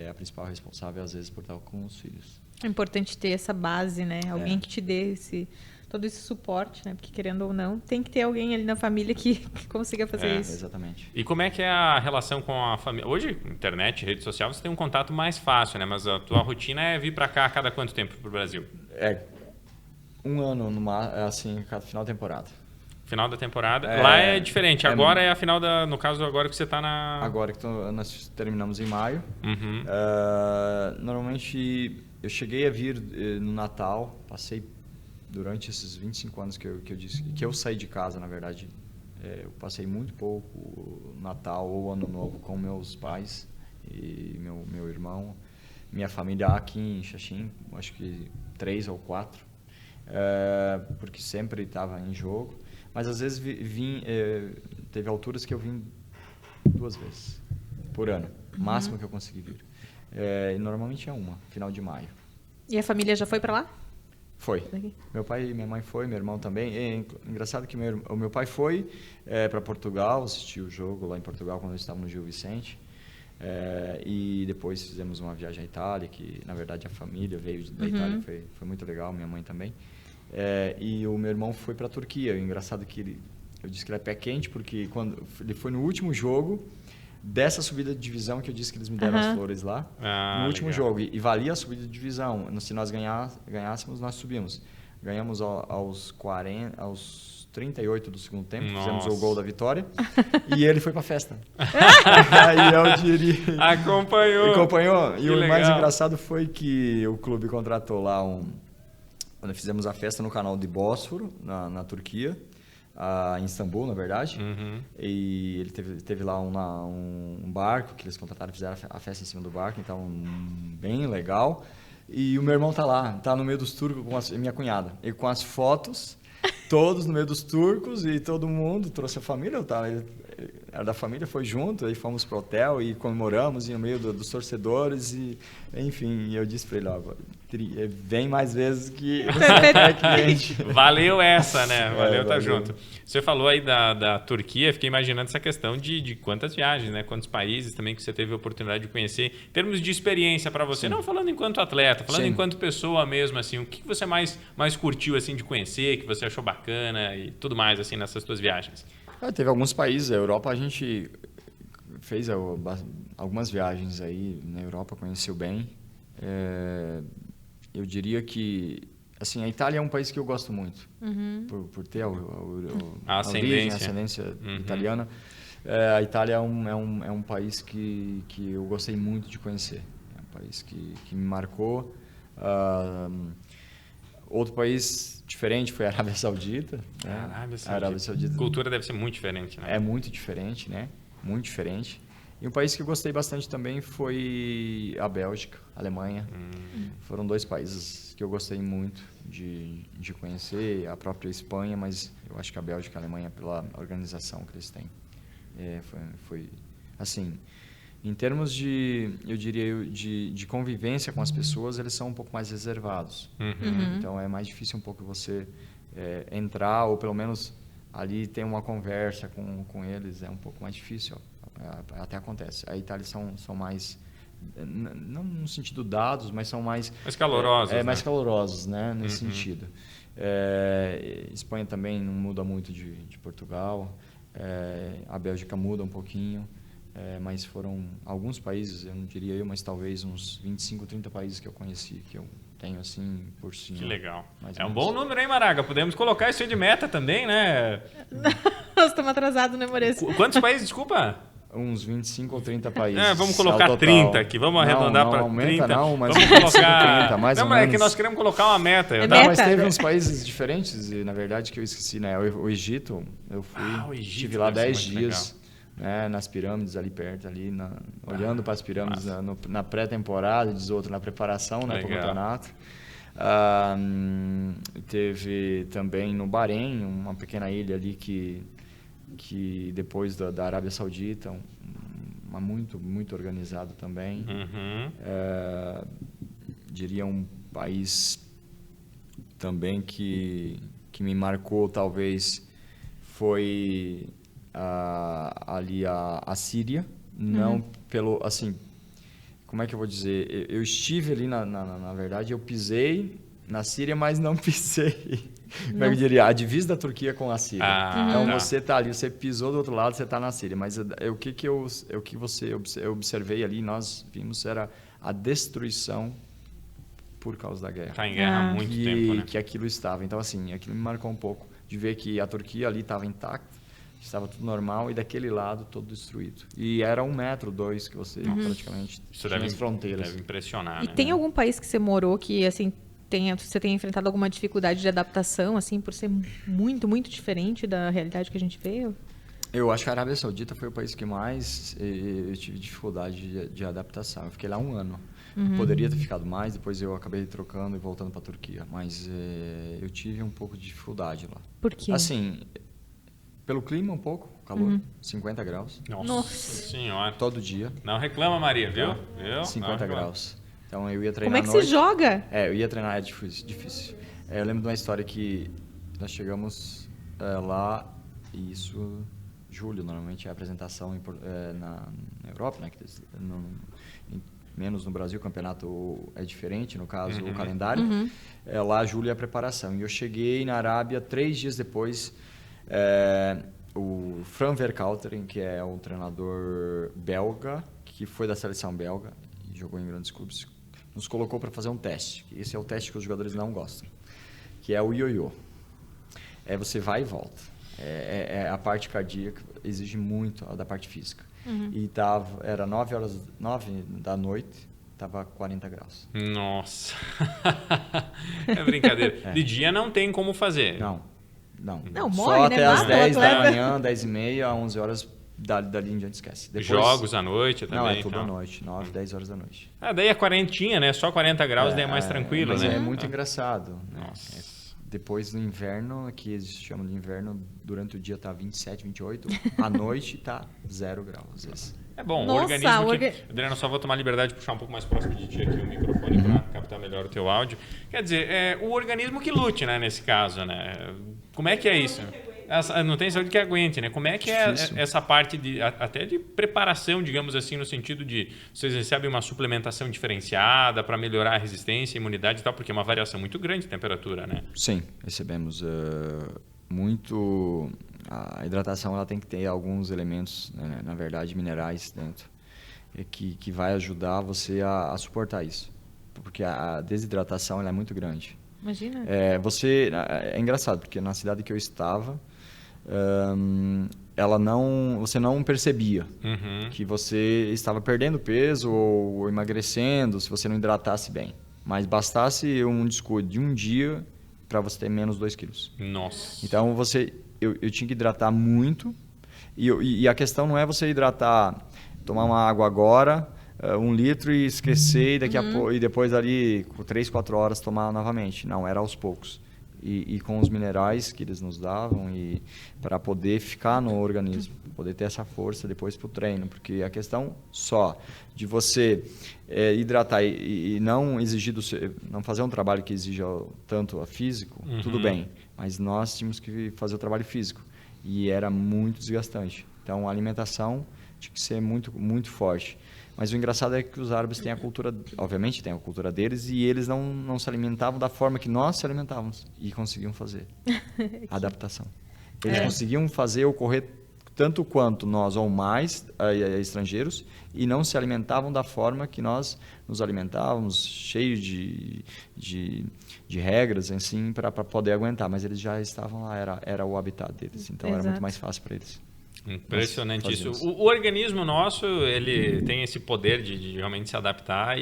a principal responsável às vezes por estar com os filhos. É importante ter essa base, né? Alguém que te dê todo esse suporte, né? Porque, querendo ou não, tem que ter alguém ali na família que consiga fazer isso. Exatamente. E como é que é a relação com a família? Hoje, internet, rede social, você tem um contato mais fácil, né? Mas a tua rotina é vir para cá a cada quanto tempo pro Brasil? Um ano, assim, cada final da temporada. Final da temporada. Lá é diferente. Agora é a final no caso, agora que você está na... Agora que nós terminamos em maio. Normalmente, eu cheguei a vir no Natal, passei durante esses 25 anos que eu disse que eu saí de casa, na verdade, eu passei muito pouco Natal ou Ano Novo com meus pais e meu irmão, minha família aqui em Xaxim, acho que 3 ou 4, porque sempre estava em jogo, mas às vezes teve alturas que eu vim 2 vezes por ano, máximo que eu consegui vir. E normalmente é final de maio. E a família já foi para lá? Foi. Meu pai e minha mãe foi, meu irmão também. É engraçado que o meu pai foi para Portugal, assistiu o jogo lá em Portugal quando eu estava no Gil Vicente. E depois fizemos uma viagem à Itália, que na verdade a família veio da Itália, foi muito legal, minha mãe também. E o meu irmão foi para a Turquia. Engraçado que eu disse que ele é pé quente, porque quando ele foi no último jogo dessa subida de divisão que eu disse que eles me deram as flores lá, no último jogo. E valia a subida de divisão. Se nós ganhássemos, nós subimos. Ganhamos aos 38 do segundo tempo, fizemos o gol da vitória, e ele foi pra festa. Aí eu diria... Acompanhou. E o mais engraçado foi que o clube contratou lá quando fizemos a festa no canal de Bósforo, na Turquia, em Istambul, na verdade. E ele teve lá um barco que eles contrataram, fizeram a festa em cima do barco, então bem legal. E o meu irmão tá lá, tá no meio dos turcos com a minha cunhada, e com as fotos, todos no meio dos turcos, e todo mundo trouxe a família, ele era da família, foi junto, aí fomos pro hotel e comemoramos no meio dos torcedores, e enfim, eu disse para ele, vem mais vezes que você é cliente. Valeu essa, né? Valeu estar junto. Você falou aí da Turquia, fiquei imaginando essa questão de quantas viagens, né? Quantos países também que você teve a oportunidade de conhecer. Em termos de experiência para você, não falando enquanto atleta, falando enquanto pessoa mesmo, assim, o que você mais curtiu, assim, de conhecer, que você achou bacana e tudo mais, assim, nessas suas viagens? Teve alguns países, a Europa a gente fez algumas viagens aí, na Europa conheceu bem. Eu diria que, assim, a Itália é um país que eu gosto muito, por ter a ascendência italiana. A Itália é um país que eu gostei muito de conhecer, é um país que me marcou. Outro país diferente foi a Arábia Saudita. Né? A Arábia Saudita. A cultura deve ser muito diferente, né? É muito diferente, né? Muito diferente. E um país que eu gostei bastante também foi a Bélgica, a Alemanha. Foram 2 países que eu gostei muito de conhecer, a própria Espanha, mas eu acho que a Bélgica e a Alemanha, pela organização que eles têm, foi assim, em termos eu diria, de convivência com as pessoas, eles são um pouco mais reservados. Então é mais difícil um pouco você entrar, ou pelo menos ali ter uma conversa com eles, é um pouco mais difícil. Até acontece. A Itália são mais não no sentido dados, mas são mais calorosos, né? Mais calorosos, né, nesse sentido. Espanha também não muda muito de Portugal, a Bélgica muda um pouquinho, mas foram alguns países, eu não diria eu, mas talvez uns 25, 30 países que eu conheci, que eu tenho assim por cima. Que legal. É um bom número, hein, Maraga? Podemos colocar isso aí de meta também, né? Nós estamos atrasados, né, Maurício? Quantos países, desculpa? Uns 25 ou 30 países. Vamos colocar 30 aqui, vamos arredondar para 30. Não, mas vamos colocar 30, mais ou menos. É que nós queremos colocar uma meta. Mas teve uns países diferentes, e, na verdade, que eu esqueci, né? O Egito, eu fui, estive lá 10 dias, né, nas pirâmides ali perto, ali, olhando para as pirâmides na pré-temporada, diz outro, na preparação, né, para o campeonato. Teve também no Bahrein, uma pequena ilha ali que depois da Arábia Saudita, muito, muito organizado também. Diria um país também que me marcou, talvez, foi ali a Síria. Não pelo, assim, como é que eu vou dizer? Eu estive ali, na verdade, eu pisei na Síria, mas não pisei. Como eu diria, a divisa da Turquia com a Síria. Então você está ali, você pisou do outro lado, você está na Síria. Mas o que eu observei ali, nós vimos, era a destruição por causa da guerra. Está em guerra há muito tempo, né? Que aquilo estava. Então, assim, aquilo me marcou um pouco, de ver que a Turquia ali estava intacta, estava tudo normal, e daquele lado todo destruído. E era 1 metro, 2 que você praticamente tinha as fronteiras. Deve impressionar, E tem algum país que você morou que, assim, você tem enfrentado alguma dificuldade de adaptação, assim, por ser muito, muito diferente da realidade que a gente vê? Eu acho que a Arábia Saudita foi o país que mais eu tive dificuldade de adaptação. Eu fiquei lá 1 ano. Poderia ter ficado mais, depois eu acabei trocando e voltando para a Turquia. Mas eu tive um pouco de dificuldade lá. Por quê? Assim, pelo clima um pouco, calor, 50 graus. Nossa Senhora. Todo dia. Não reclama, Maria, viu? 50 graus. Então eu ia treinar. Como é que se joga? Eu ia treinar, é difícil. Eu lembro de uma história que nós chegamos lá, e isso, julho, normalmente é a apresentação na Europa, né? Menos no Brasil, o campeonato é diferente, no caso, o calendário. Lá, julho é a preparação. E eu cheguei na Arábia 3 dias depois. O Fran Verkauteren, que é um treinador belga, que foi da seleção belga e jogou em grandes clubes, nos colocou para fazer um teste. Esse é o teste que os jogadores não gostam, que é o ioiô. Você vai e volta. A parte cardíaca exige muito da parte física. E era 9 da noite, estava 40 graus. Nossa! É brincadeira. De dia não tem como fazer. Não, morre, só até as 10 da atleta. manhã, 10 e meia, 11 horas, dali em diante esquece. Depois, jogos à noite também? Não, é tudo à noite, 9, 10 horas da noite. Daí é quarentinha, né? Só 40 graus, daí é mais tranquilo, mas né? É muito engraçado. Nossa. Né? Depois no inverno, que eles chamam de inverno, durante o dia tá 27, 28, à noite tá 0 graus, às vezes. É bom, o organismo Adriano, só vou tomar liberdade de puxar um pouco mais próximo de ti aqui o microfone para captar melhor o teu áudio. Quer dizer, o organismo que lute, né, nesse caso, né? Como é que é isso? Não tem saúde que aguente, né? Como é que é essa parte até de preparação, digamos assim, no sentido de vocês recebem uma suplementação diferenciada para melhorar a resistência, a imunidade e tal, porque é uma variação muito grande de temperatura, né? Sim, recebemos muito. A hidratação ela tem que ter alguns elementos, né, na verdade, minerais dentro, que vai ajudar você a suportar isso, porque a desidratação ela é muito grande. Imagina. É engraçado, porque na cidade que eu estava, você não percebia que você estava perdendo peso ou emagrecendo se você não hidratasse bem. Mas bastasse um descuido de um dia para você ter menos 2 quilos. Nossa. Então eu tinha que hidratar muito. E a questão não é você hidratar, tomar uma água agora, 1 litro e esquecer, e depois ali, com 3, 4 horas, tomar novamente. Não, era aos poucos. E com os minerais que eles nos davam, e para poder ficar no organismo, poder ter essa força depois para o treino. Porque a questão só de você hidratar e não exigir não fazer um trabalho que exija tanto a físico, tudo bem. Mas nós tínhamos que fazer o trabalho físico. E era muito desgastante. Então, a alimentação tinha que ser muito, muito forte. Mas o engraçado é que os árabes têm a cultura, obviamente têm a cultura deles, e eles não se alimentavam da forma que nós se alimentávamos. E conseguiam fazer a adaptação. Eles conseguiam fazer ocorrer tanto quanto nós, ou mais, estrangeiros, e não se alimentavam da forma que nós nos alimentávamos, cheio de regras, assim, para poder aguentar. Mas eles já estavam lá, era o habitat deles. Então, era muito mais fácil para eles. Impressionante isso. O organismo nosso, ele tem esse poder de realmente se adaptar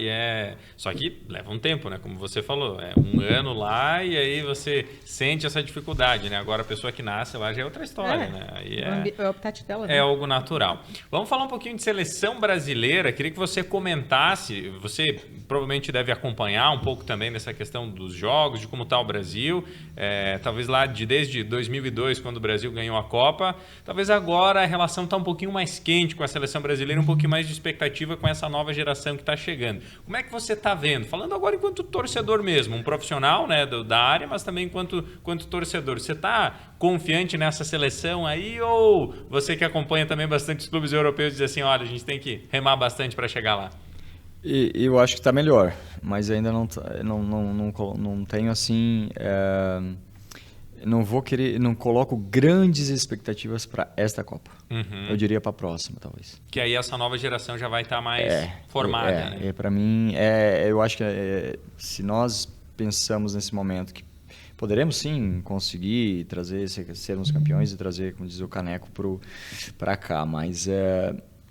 só que leva um tempo, né? Como você falou, é um ano lá e aí você sente essa dificuldade, né? Agora a pessoa que nasce lá já é outra história, né? Aí o habitat dela, né? É algo natural. Vamos falar um pouquinho de seleção brasileira. Queria que você comentasse, você provavelmente deve acompanhar um pouco também dessa questão dos jogos, de como está o Brasil, talvez lá desde 2002, quando o Brasil ganhou a Copa, talvez agora a relação está um pouquinho mais quente com a seleção brasileira, um pouquinho mais de expectativa com essa nova geração que está chegando. Como é que você está vendo? Falando agora enquanto torcedor mesmo, um profissional, né, da área, mas também enquanto torcedor. Você está confiante nessa seleção aí ou você que acompanha também bastante os clubes europeus diz assim, olha, a gente tem que remar bastante para chegar lá? Eu acho que está melhor, mas ainda não tenho assim... não coloco grandes expectativas para esta Copa. Eu diria para a próxima, talvez. Que aí essa nova geração já vai estar mais formada, né? Para mim, eu acho que se nós pensamos nesse momento que poderemos sim conseguir sermos campeões e trazer, como diz o Caneco, para cá, mas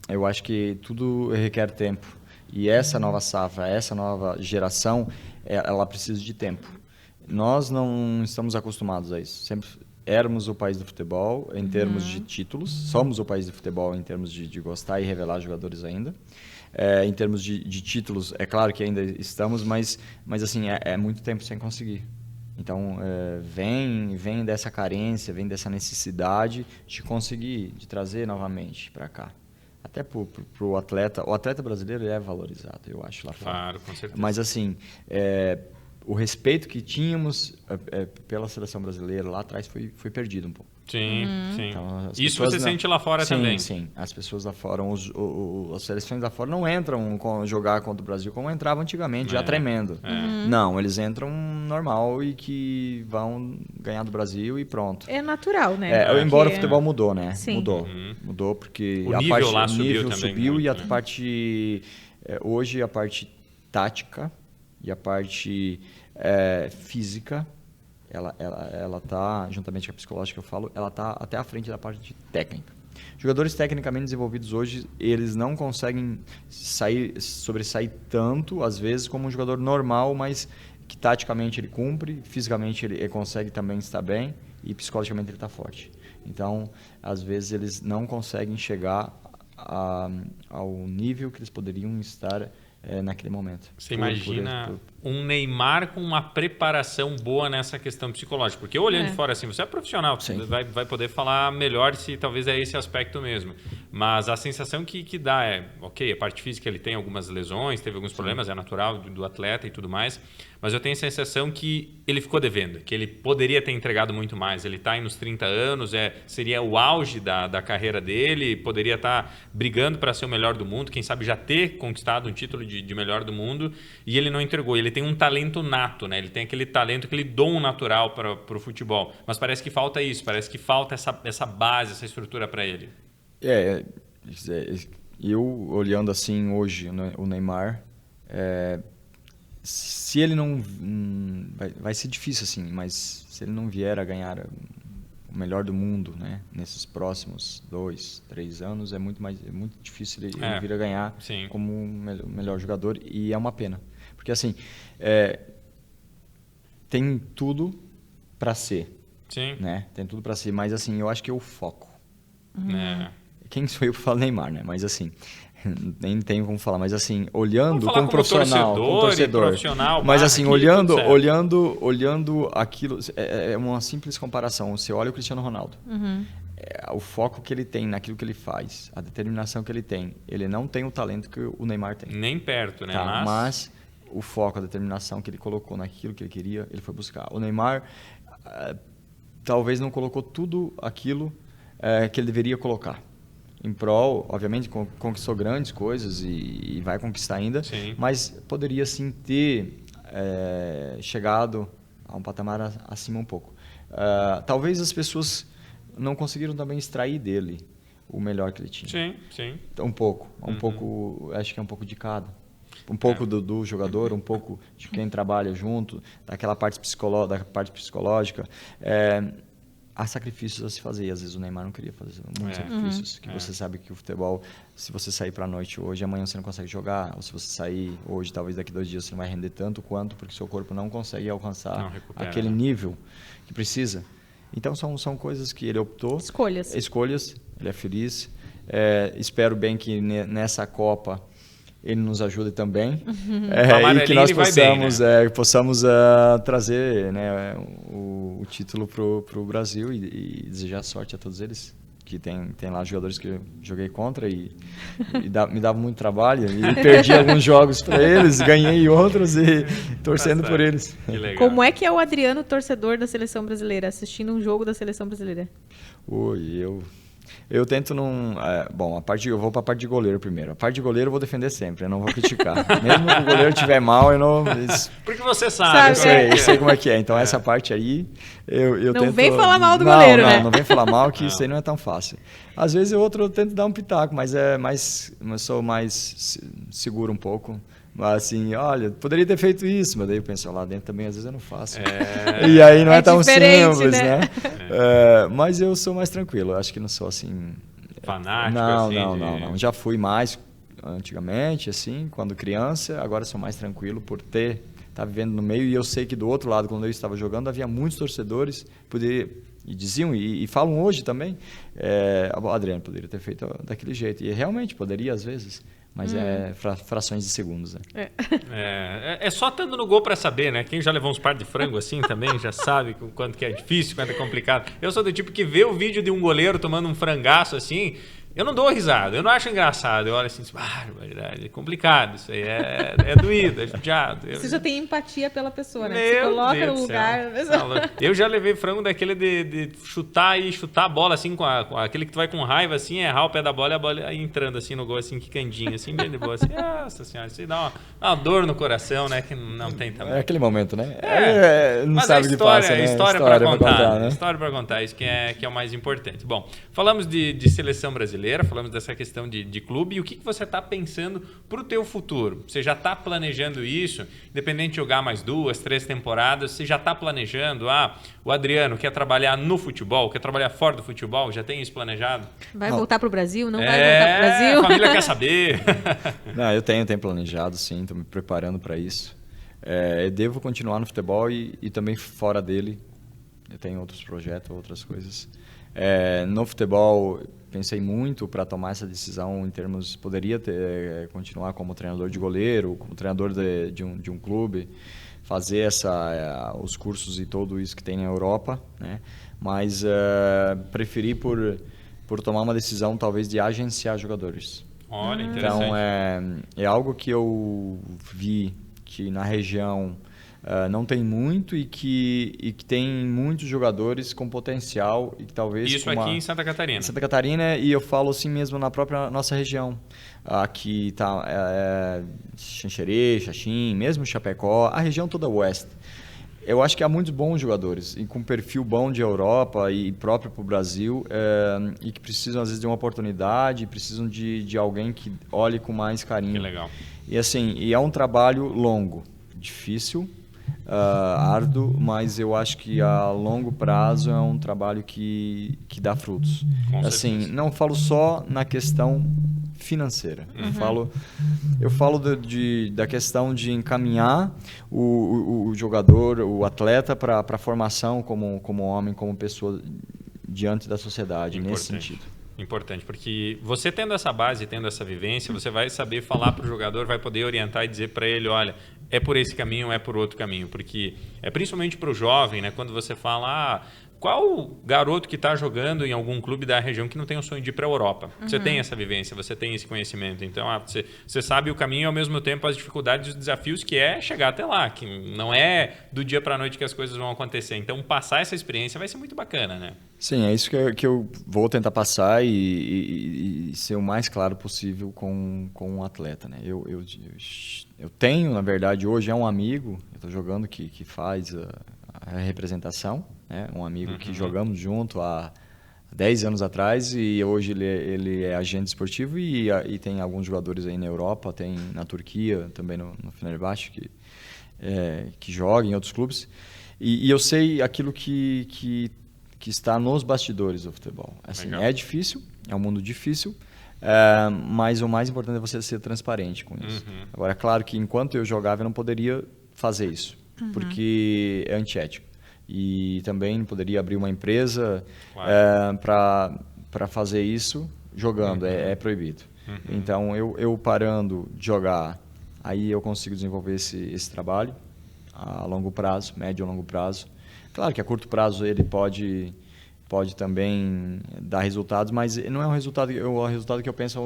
eu acho que tudo requer tempo. E essa nova safra, essa nova geração, ela precisa de tempo. Nós não estamos acostumados a isso. Sempre éramos o país do futebol em termos de títulos. Somos o país do futebol em termos de gostar e revelar jogadores ainda. Em termos de títulos, é claro que ainda estamos, mas assim, é muito tempo sem conseguir. Então, vem dessa carência, vem dessa necessidade de conseguir, de trazer novamente para cá. Até para o atleta. O atleta brasileiro é valorizado, eu acho, lá fora. Claro, com certeza. Mas assim... o respeito que tínhamos pela seleção brasileira lá atrás foi perdido um pouco. Sim, sim. Então, isso você sente lá fora também? Sim, as pessoas lá fora, as seleções lá fora não entram jogar contra o Brasil como entravam antigamente, já tremendo. Não, eles entram normal e que vão ganhar do Brasil e pronto. É natural, né? Embora o futebol mudou, né? Sim. Mudou porque o nível lá subiu também, e a parte... hoje a parte tática e a parte física, ela tá, juntamente com a psicológica que eu falo, ela tá até à frente da parte técnica. Jogadores tecnicamente desenvolvidos hoje, eles não conseguem sobressair tanto, às vezes, como um jogador normal, mas que taticamente ele cumpre, fisicamente ele consegue também estar bem e psicologicamente ele está forte. Então, às vezes, eles não conseguem chegar ao nível que eles poderiam estar naquele momento. Você imagina um Neymar com uma preparação boa nessa questão psicológica? Porque olhando de fora assim, você é profissional, você vai poder falar melhor se talvez é esse aspecto mesmo. Mas a sensação que dá ok, a parte física ele tem algumas lesões, teve alguns problemas, é natural do atleta e tudo mais, mas eu tenho a sensação que ele ficou devendo, que ele poderia ter entregado muito mais. Ele está aí nos 30 anos, seria o auge da carreira dele, poderia estar brigando para ser o melhor do mundo, quem sabe já ter conquistado um título de melhor do mundo, e ele não entregou. Ele tem um talento nato, né? Ele tem aquele talento, aquele dom natural para o futebol, mas parece que falta isso, parece que falta essa base, essa estrutura para ele. Eu olhando assim hoje, né, o Neymar, se ele não... vai ser difícil assim, mas se ele não vier a ganhar o melhor do mundo, né, nesses próximos 2, 3 anos, é muito difícil ele vir a ganhar como o melhor jogador, e é uma pena. Porque assim, tem tudo para ser. Sim. Né? Tem tudo para ser, mas assim, eu acho que é o foco. Quem sou eu para falar Neymar, né? Mas assim, nem tenho como falar, mas assim, olhando como profissional, como torcedor, mas assim, olhando aquilo, é uma simples comparação. Você olha o Cristiano Ronaldo, o foco que ele tem naquilo que ele faz, a determinação que ele tem, ele não tem o talento que o Neymar tem. Nem perto, né? Tá, mas o foco, a determinação que ele colocou naquilo que ele queria, ele foi buscar. O Neymar talvez não colocou tudo aquilo que ele deveria colocar. em prol, obviamente conquistou grandes coisas e vai conquistar ainda, sim, mas poderia sim ter chegado a um patamar acima um pouco. Talvez as pessoas não conseguiram também extrair dele o melhor que ele tinha. Sim, sim. Um pouco, acho que é um pouco de cada. Um pouco do jogador, um pouco de quem trabalha junto, daquela parte psicológica. Há sacrifícios a se fazer, e às vezes o Neymar não queria fazer muitos sacrifícios, que você sabe que o futebol, se você sair para a noite hoje, amanhã você não consegue jogar, ou se você sair hoje, talvez daqui 2 dias você não vai render tanto quanto, porque seu corpo não consegue alcançar aquele nível que precisa. Então são coisas que ele optou. Escolhas, ele é feliz. Espero bem que nessa Copa ele nos ajude também, e que nós possamos trazer, né, o título para o Brasil e desejar sorte a todos eles, que tem lá jogadores que eu joguei contra e me dava muito trabalho e perdi alguns jogos para eles, ganhei outros e torcendo por eles. Que legal. Como é que é o Adriano, torcedor da Seleção Brasileira, assistindo um jogo da Seleção Brasileira? Eu tento não... eu vou para a parte de goleiro primeiro. A parte de goleiro eu vou defender sempre, eu não vou criticar. Mesmo que o goleiro estiver mal, eu não... Porque você sabe. Eu sei como é que é. Então essa parte aí, eu não tento... vem falar mal do goleiro, né? Não vem falar mal, que isso aí não é tão fácil. Às vezes eu tento dar um pitaco, mas eu sou mais seguro um pouco. Assim, olha, poderia ter feito isso, mas daí eu penso, lá dentro também às vezes eu não faço. E aí não é tão simples, né? Mas eu sou mais tranquilo, eu acho que não sou assim... Fanático, não. Já fui mais antigamente, assim, quando criança, agora sou mais tranquilo por estar vivendo no meio, e eu sei que do outro lado, quando eu estava jogando, havia muitos torcedores, e diziam, e falam hoje também, o Adriano poderia ter feito daquele jeito, e realmente poderia às vezes, mas frações de segundos, né? É só estando no gol para saber, né? Quem já levou uns par de frango assim também já sabe o quanto que é difícil, quanto é complicado. Eu sou do tipo que vê o vídeo de um goleiro tomando um frangaço assim, eu não dou risada, eu não acho engraçado. Eu olho assim, é complicado, isso aí é doído, é judiado. Você já tem empatia pela pessoa, né? Você coloca no lugar da pessoa. Eu já levei frango daquele de chutar a bola assim, com aquele que tu vai com raiva assim, errar o pé da bola e a bola entrando assim no gol, assim, quicandinho, assim, bem de boa, assim, nossa senhora, isso aí dá uma dor no coração, né, que não tem também. É aquele momento, né? Não mas sabe o que passa, né? História para contar, né? História para contar, isso que é o mais importante. Bom, falamos de seleção brasileira, falamos dessa questão de clube, e o que você está pensando para o teu futuro? Você já está planejando isso? Independente de jogar mais 2, 3 temporadas, você já está planejando? O Adriano quer trabalhar no futebol, quer trabalhar fora do futebol, já tem isso planejado? Vai voltar para o Brasil? Não vai voltar para o Brasil? A família quer saber. Não, eu tenho planejado, sim, estou me preparando para isso. Eu devo continuar no futebol e também fora dele. Eu tenho outros projetos, outras coisas. No futebol, pensei muito para tomar essa decisão em termos... Poderia continuar como treinador de goleiro, como treinador de um clube, fazer os cursos e tudo isso que tem na Europa, né? Mas preferi por tomar uma decisão talvez de agenciar jogadores. Olha, interessante. Então é algo que eu vi que na região não tem muito e que tem muitos jogadores com potencial e que talvez... Isso aqui em Santa Catarina. Santa Catarina, e eu falo assim mesmo na própria nossa região. Aqui está Xanxerê, Xaxim, mesmo Chapecó, a região toda oeste. Eu acho que há muitos bons jogadores e com perfil bom de Europa e próprio para o Brasil e que precisam às vezes de uma oportunidade, precisam de alguém que olhe com mais carinho. Que legal. E assim, é um trabalho longo, difícil, árduo, mas eu acho que a longo prazo é um trabalho que dá frutos. Assim, não falo só na questão financeira. Eu falo da questão de encaminhar o jogador, o atleta para a formação como homem, como pessoa diante da sociedade, nesse sentido. Importante, porque você tendo essa base, tendo essa vivência, você vai saber falar para o jogador, vai poder orientar e dizer para ele, olha, é por esse caminho, é por outro caminho, porque é principalmente para o jovem, né? Quando você fala, qual garoto que está jogando em algum clube da região que não tem o sonho de ir para a Europa? Você tem essa vivência, você tem esse conhecimento. Então, você sabe o caminho e, ao mesmo tempo, as dificuldades e os desafios que é chegar até lá, que não é do dia para a noite que as coisas vão acontecer. Então, passar essa experiência vai ser muito bacana, né? Sim, é isso que eu vou tentar passar e ser o mais claro possível com o atleta, né? Eu tenho, na verdade, hoje é um amigo, eu estou jogando, que faz a representação, né? Um amigo que jogamos junto há 10 anos atrás e hoje ele é agente esportivo e tem alguns jogadores aí na Europa, tem na Turquia, também no Fenerbahçe, que joga em outros clubes. E eu sei aquilo que está nos bastidores do futebol. Assim, é difícil, é um mundo difícil, mas o mais importante é você ser transparente com isso. Agora, é claro que enquanto eu jogava, eu não poderia fazer isso, porque é antiético. E também não poderia abrir uma empresa para fazer isso jogando, é proibido. Então, eu parando de jogar, aí eu consigo desenvolver esse trabalho a longo prazo, médio a longo prazo. Claro que a curto prazo ele pode também dar resultados, mas não é o resultado que eu penso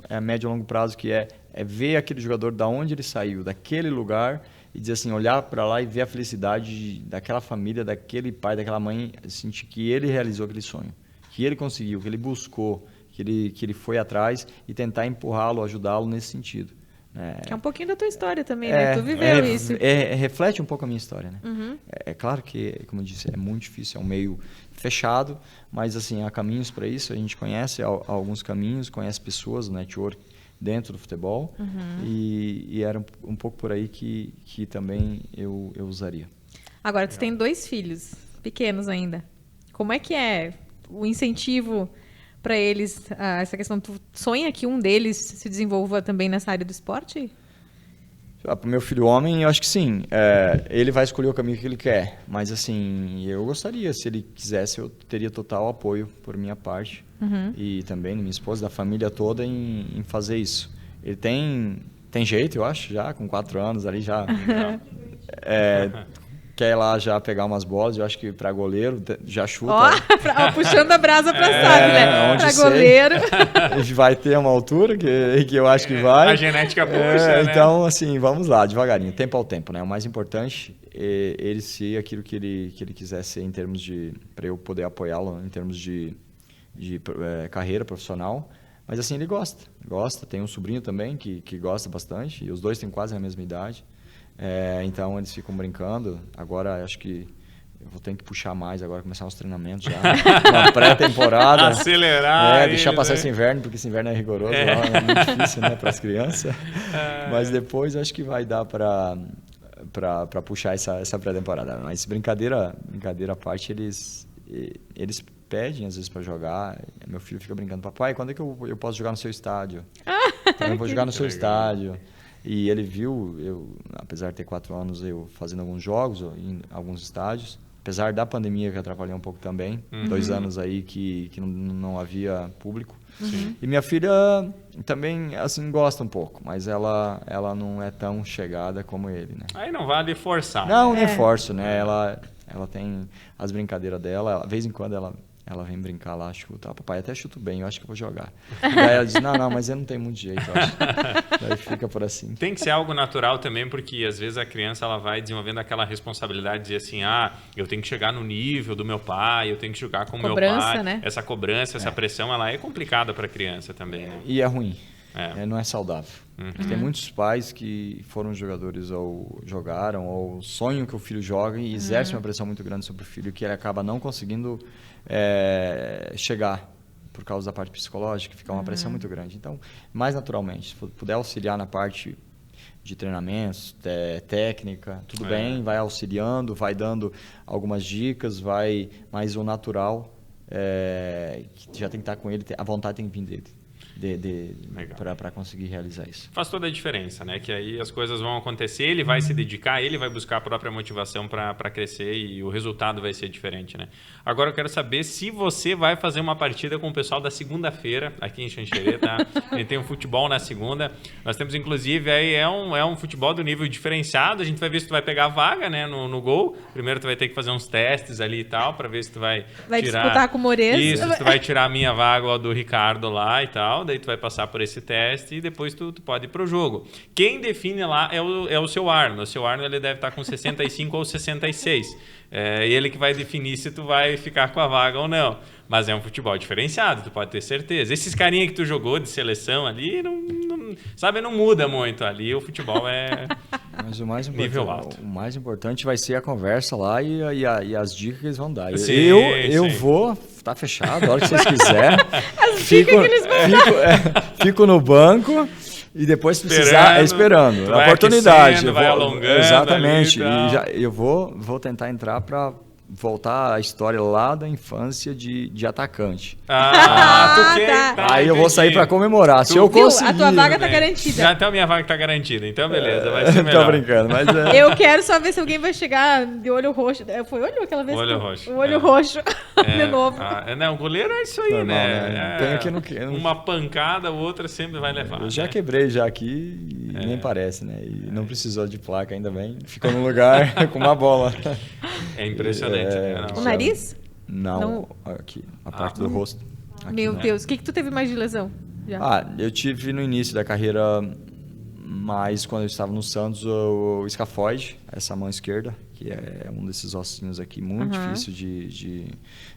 é a médio a longo prazo, que é ver aquele jogador da onde ele saiu, daquele lugar, e dizer assim, olhar para lá e ver a felicidade daquela família, daquele pai, daquela mãe, sentir que ele realizou aquele sonho, que ele conseguiu, que ele buscou, que ele foi atrás e tentar empurrá-lo, ajudá-lo nesse sentido. Que é um pouquinho da tua história também, né? Tu viveu isso. Reflete um pouco a minha história, né? É claro que, como eu disse, é muito difícil, é um meio fechado, mas assim, há caminhos para isso, a gente conhece alguns caminhos, conhece pessoas, o network dentro do futebol, e era um pouco por aí que também eu usaria. Agora, tu tem 2 filhos, pequenos ainda. Como é que é o incentivo para eles, essa questão? Tu sonha que um deles se desenvolva também nessa área do esporte? Para o meu filho homem, eu acho que sim. Ele vai escolher o caminho que ele quer, mas assim, eu gostaria, se ele quisesse, eu teria total apoio por minha parte e também minha esposa, da família toda em fazer isso. Ele tem jeito, eu acho, já com 4 anos ali já quer ir lá já pegar umas bolas, eu acho que para goleiro já chuta. Puxando a brasa para sabe, né? Para goleiro. Ele vai ter uma altura que eu acho que vai. A genética puxa, né? Então, assim, vamos lá, devagarinho, tempo ao tempo, né? O mais importante é ele ser aquilo que ele quiser ser em termos de... para eu poder apoiá-lo em termos de carreira profissional. Mas, assim, ele gosta. Tem um sobrinho também que gosta bastante, e os dois têm quase a mesma idade. Então eles ficam brincando. Agora acho que eu vou ter que puxar mais agora, começar os treinamentos já. Uma pré-temporada. Acelerar. Deixar passar esse inverno, porque esse inverno é rigoroso, é muito difícil, né, para as crianças. Mas depois acho que vai dar para puxar essa pré-temporada. Mas brincadeira à parte, eles pedem às vezes para jogar. Meu filho fica brincando, papai, quando é que eu posso jogar no seu estádio? Então, eu vou jogar no seu estádio. E ele viu, apesar de ter 4 anos, eu fazendo alguns jogos em alguns estádios, apesar da pandemia que atrapalhou um pouco também, 2 anos aí que não havia público. E minha filha também assim gosta um pouco, mas ela não é tão chegada como ele, né? Aí não vale forçar. Não, nem forço, né? Ela tem as brincadeiras dela, de vez em quando ela vem brincar lá, chuta. Papai, até chuto bem, eu acho que eu vou jogar. Daí ela diz, não, mas eu não tenho muito jeito, eu acho. Daí fica por assim. Tem que ser algo natural também, porque às vezes a criança ela vai desenvolvendo aquela responsabilidade de dizer assim, eu tenho que chegar no nível do meu pai, eu tenho que jogar com o meu pai. Né? Essa cobrança, essa pressão, ela é complicada para a criança também. Né? E é ruim. Não é saudável. Tem muitos pais que foram jogadores ou jogaram ou sonham que o filho jogue e exercem uma pressão muito grande sobre o filho que ele acaba não conseguindo chegar por causa da parte psicológica, fica uma pressão muito grande. Então, mais naturalmente, se puder auxiliar na parte de treinamentos, técnica, tudo bem, vai auxiliando, vai dando algumas dicas, mas o natural, que já tem que estar com ele, a vontade tem que vir dele. para conseguir realizar isso. Faz toda a diferença, né? Que aí as coisas vão acontecer, ele vai se dedicar, ele vai buscar a própria motivação para crescer e o resultado vai ser diferente, né? Agora eu quero saber se você vai fazer uma partida com o pessoal da segunda-feira aqui em Xanxerê, tá? A gente tem um futebol na segunda. Nós temos, inclusive, aí é um futebol do nível diferenciado. A gente vai ver se tu vai pegar a vaga, né, no gol. Primeiro tu vai ter que fazer uns testes ali e tal, para ver se tu vai tirar... disputar com o Moreira. Isso, se tu vai tirar a minha vaga ou a do Ricardo lá e tal. Daí tu vai passar por esse teste e depois tu pode ir pro jogo. Quem define lá é o seu Arno. O seu Arno ele deve estar com 65 ou 66. É ele que vai definir se tu vai ficar com a vaga ou não. Mas é um futebol diferenciado, tu pode ter certeza. Esses carinha que tu jogou de seleção ali, não muda muito ali. O futebol é Mas o mais nível alto. O mais importante vai ser a conversa lá e as dicas que eles vão dar. Sim, eu sim. vou, tá fechado, a hora que vocês quiserem. As dicas que eles vão Fico no banco e depois se precisar, esperando. vai A oportunidade. aquecendo, vai alongando. Exatamente. Ali, tá. E eu vou tentar entrar para voltar a história lá da infância de atacante. Tu quer? tá. Aí eu vou sair para comemorar. Se eu Viu? conseguir... A tua vaga tá garantida. Já até a minha vaga tá garantida, então beleza, vai ser melhor. Tô brincando, mas... Eu quero só ver se alguém vai chegar de olho roxo. Foi olho aquela vez? Olho roxo. O olho roxo. De novo. Não, o goleiro é isso aí, Normal, né? Tem aqui no... Uma pancada, o outra sempre vai levar. Eu já né? quebrei já aqui e nem parece, né? E não precisou de placa, ainda bem. Ficou no lugar com uma bola. É impressionante, né? O nariz? Não, aqui, a parte do rosto. Aqui, Meu não. Deus, o que tu teve mais de lesão? Já. Eu tive no início da carreira, mais quando eu estava no Santos, o escafoide, essa mão esquerda, que é um desses ossinhos aqui muito difícil de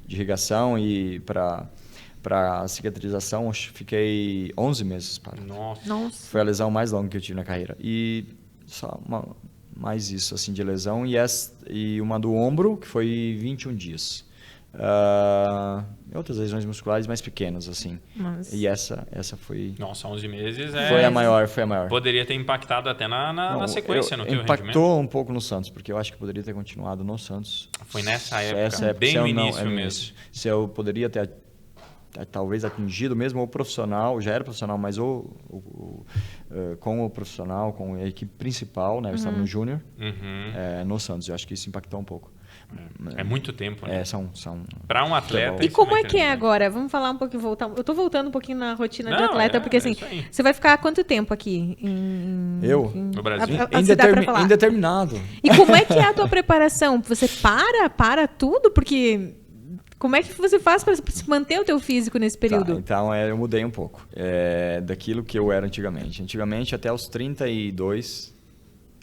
irrigação e para cicatrização, eu fiquei 11 meses para. Nossa. Foi a lesão mais longa que eu tive na carreira. E só mais isso, assim, de lesão. E uma do ombro, que foi 21 dias. Outras lesões musculares mais pequenas, assim. Nossa. E essa foi... Nossa, 11 meses Foi a maior. Poderia ter impactado até na sequência, no teu rendimento. Impactou um pouco no Santos, porque eu acho que poderia ter continuado no Santos. Foi nessa época, bem no início mesmo. Se eu poderia ter talvez atingido mesmo o profissional, já era profissional, mas com o profissional, com a equipe principal, né? Eu estava no Júnior, no Santos. Eu acho que isso impactou um pouco. É muito tempo, né? São para um atleta. E como é que é agora? Vamos falar um pouquinho, eu tô voltando um pouquinho na rotina de atleta, porque assim, isso aí. você vai ficar quanto tempo aqui? No Brasil? Se dá pra falar. Indeterminado. E como é que é a tua preparação? Você para tudo? Porque como é que você faz para manter o teu físico nesse período? Então, eu mudei um pouco daquilo que eu era antigamente. Antigamente, até os 32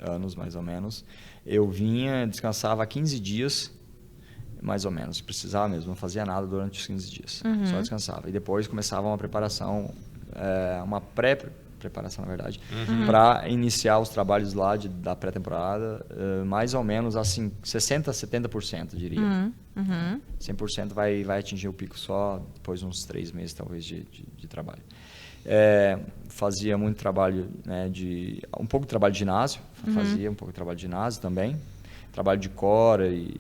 anos, mais ou menos, eu vinha, descansava 15 dias, mais ou menos. Precisava mesmo, não fazia nada durante os 15 dias. Só descansava. E depois começava uma preparação, uma pré-preparação, na verdade, para iniciar os trabalhos lá da pré-temporada, mais ou menos assim, 60% a 70%, diria. 100% vai atingir o pico só depois de uns 3 meses, talvez, de trabalho. Fazia muito trabalho, né, um pouco de trabalho de ginásio, fazia um pouco de trabalho de ginásio também, trabalho de core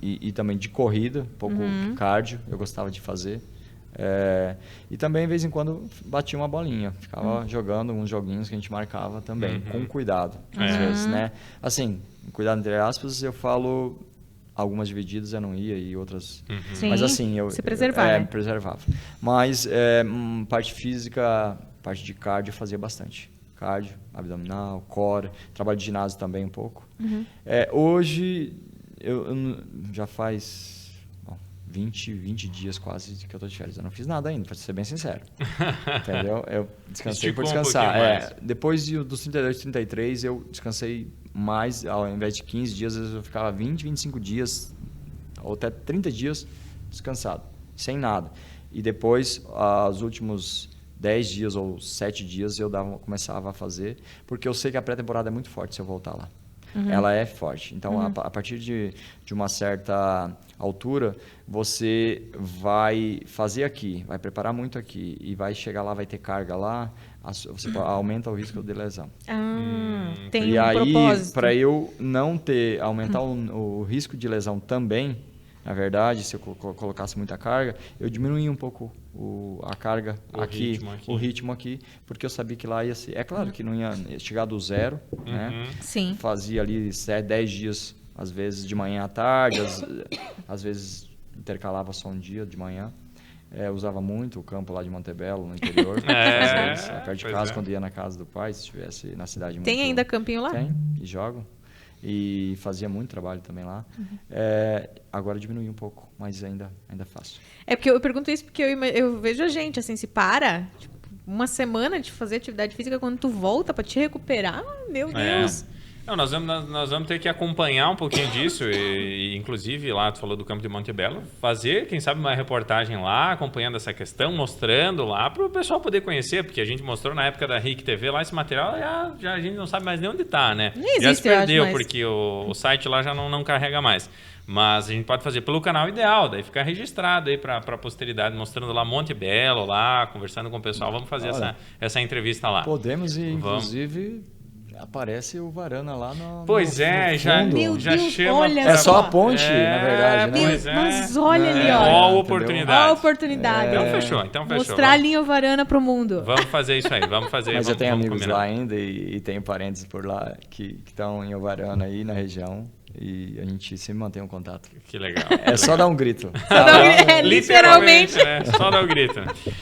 e também de corrida, um pouco cardio, eu gostava de fazer. E também, de vez em quando, batia uma bolinha, ficava jogando uns joguinhos que a gente marcava também, com cuidado, às vezes, né? Assim, cuidado entre aspas, eu falo... Algumas divididas eu não ia e outras... Mas assim, se preservar, né? preservava. Mas parte física, parte de cardio eu fazia bastante. Cardio, abdominal, core, trabalho de ginásio também um pouco. Hoje, eu já faz 20 dias quase que eu tô de férias. Eu não fiz nada ainda, pra ser bem sincero. Entendeu? Eu descansei por descansar. Depois dos 32, 33, eu descansei mais, ao invés de 15 dias, eu ficava 20, 25 dias, ou até 30 dias descansado, sem nada. E depois, os últimos 10 dias ou 7 dias, eu começava a fazer, porque eu sei que a pré-temporada é muito forte se eu voltar lá. Ela é forte. Então, a partir de uma certa altura, você vai fazer aqui, vai preparar muito aqui, e vai chegar lá, vai ter carga lá, você aumenta o risco de lesão. Tem e um aí, propósito. para eu não aumentar o risco de lesão também, Na verdade, se eu colocasse muita carga, eu diminuía um pouco a carga o ritmo aqui, porque eu sabia que lá ia ser... É claro que não ia chegar do zero, né? Sim. Fazia ali 10 dias, às vezes de manhã à tarde, às vezes intercalava só um dia de manhã. Usava muito o campo lá de Montebello, no interior. Às vezes, perto de casa, quando ia na casa do pai, se estivesse na cidade muito... Tem ainda campinho lá? Tem, e jogo. E fazia muito trabalho também lá. Agora diminui um pouco, mas ainda faço. É porque eu pergunto isso porque eu vejo a gente, assim, se para tipo, uma semana de fazer atividade física, quando tu volta para te recuperar, meu Deus... Não, nós vamos ter que acompanhar um pouquinho disso e inclusive lá tu falou do campo de Montebello, fazer quem sabe uma reportagem lá acompanhando essa questão, mostrando lá para o pessoal poder conhecer, porque a gente mostrou na época da RIC TV lá esse material, já a gente não sabe mais nem onde está, né? Não existe, já se perdeu mas... porque o site lá já não carrega mais. Mas a gente pode fazer pelo canal Ideal, daí ficar registrado aí para a posteridade, mostrando lá Montebello, lá, conversando com o pessoal. Vamos fazer essa entrevista lá. Podemos e inclusive... Aparece o Varana lá no Pois é, no já chama... Olha é só a ponte, na verdade, né? Mas olha ali, ó. Ó a oportunidade. Ó a oportunidade. Então fechou. Mostrar a linha Varana pro mundo. Vamos fazer isso aí, Mas eu tenho amigos lá ainda e tenho parentes por lá que estão em Uvarana aí na região. E a gente sempre mantém um contato. Que legal. Só dar um grito. Literalmente. Só dar um grito.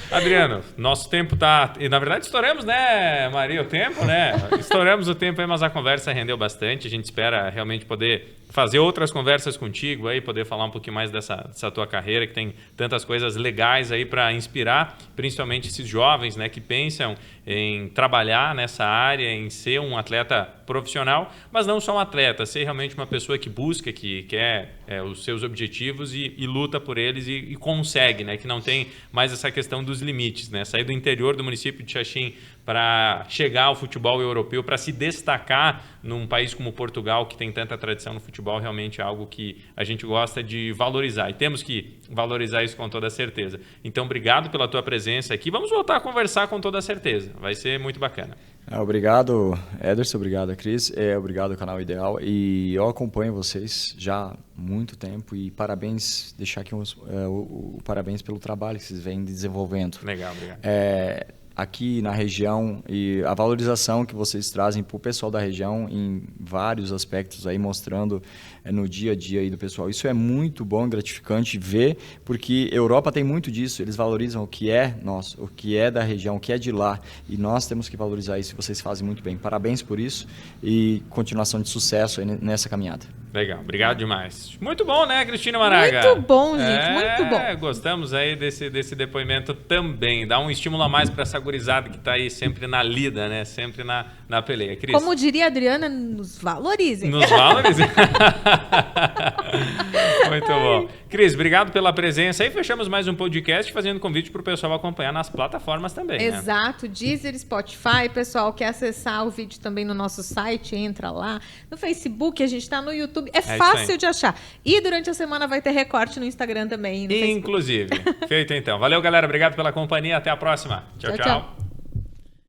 Adriano, nosso tempo tá... E na verdade estouramos, né, Maria, o tempo, né? Estouramos o tempo aí, mas a conversa rendeu bastante. A gente espera realmente poder fazer outras conversas contigo aí, poder falar um pouquinho mais dessa tua carreira, que tem tantas coisas legais aí para inspirar, principalmente esses jovens, né, que pensam em trabalhar nessa área, em ser um atleta profissional, mas não só um atleta, ser realmente uma pessoa que busca, que quer os seus objetivos e luta por eles e consegue, né, que não tem mais essa questão dos limites, né, sair do interior do município de Xaxim para chegar ao futebol europeu, para se destacar num país como Portugal, que tem tanta tradição no futebol, realmente é algo que a gente gosta de valorizar. E temos que valorizar isso com toda certeza. Então, obrigado pela tua presença aqui. Vamos voltar a conversar com toda certeza. Vai ser muito bacana. Obrigado, Ederson. Obrigado, Cris. Obrigado, Canal Ideal. E eu acompanho vocês já há muito tempo. E parabéns, deixar aqui parabéns pelo trabalho que vocês vêm desenvolvendo. Legal, obrigado. Aqui na região e a valorização que vocês trazem para o pessoal da região em vários aspectos aí, mostrando no dia a dia aí do pessoal. Isso é muito bom, gratificante ver, porque a Europa tem muito disso, eles valorizam o que é nosso, o que é da região, o que é de lá, e nós temos que valorizar isso, vocês fazem muito bem. Parabéns por isso e continuação de sucesso aí nessa caminhada. Legal, obrigado demais. Muito bom, né, Cristina Maraga? Muito bom, gente, muito bom. Gostamos aí desse depoimento também. Dá um estímulo a mais para essa gurizada que está aí sempre na lida, né? Sempre na peleia. Cris? Como diria a Adriana, nos valorizem. Nos valorizem. Muito bom. Cris, obrigado pela presença. Aí fechamos mais um podcast fazendo convite para o pessoal acompanhar nas plataformas também. Exato, né? Deezer, Spotify. Pessoal, quer acessar o vídeo também no nosso site, entra lá. No Facebook, a gente está no YouTube. É fácil de achar. E durante a semana vai ter recorte no Instagram também. No Inclusive. Feito então. Valeu, galera. Obrigado pela companhia. Até a próxima. Tchau, tchau.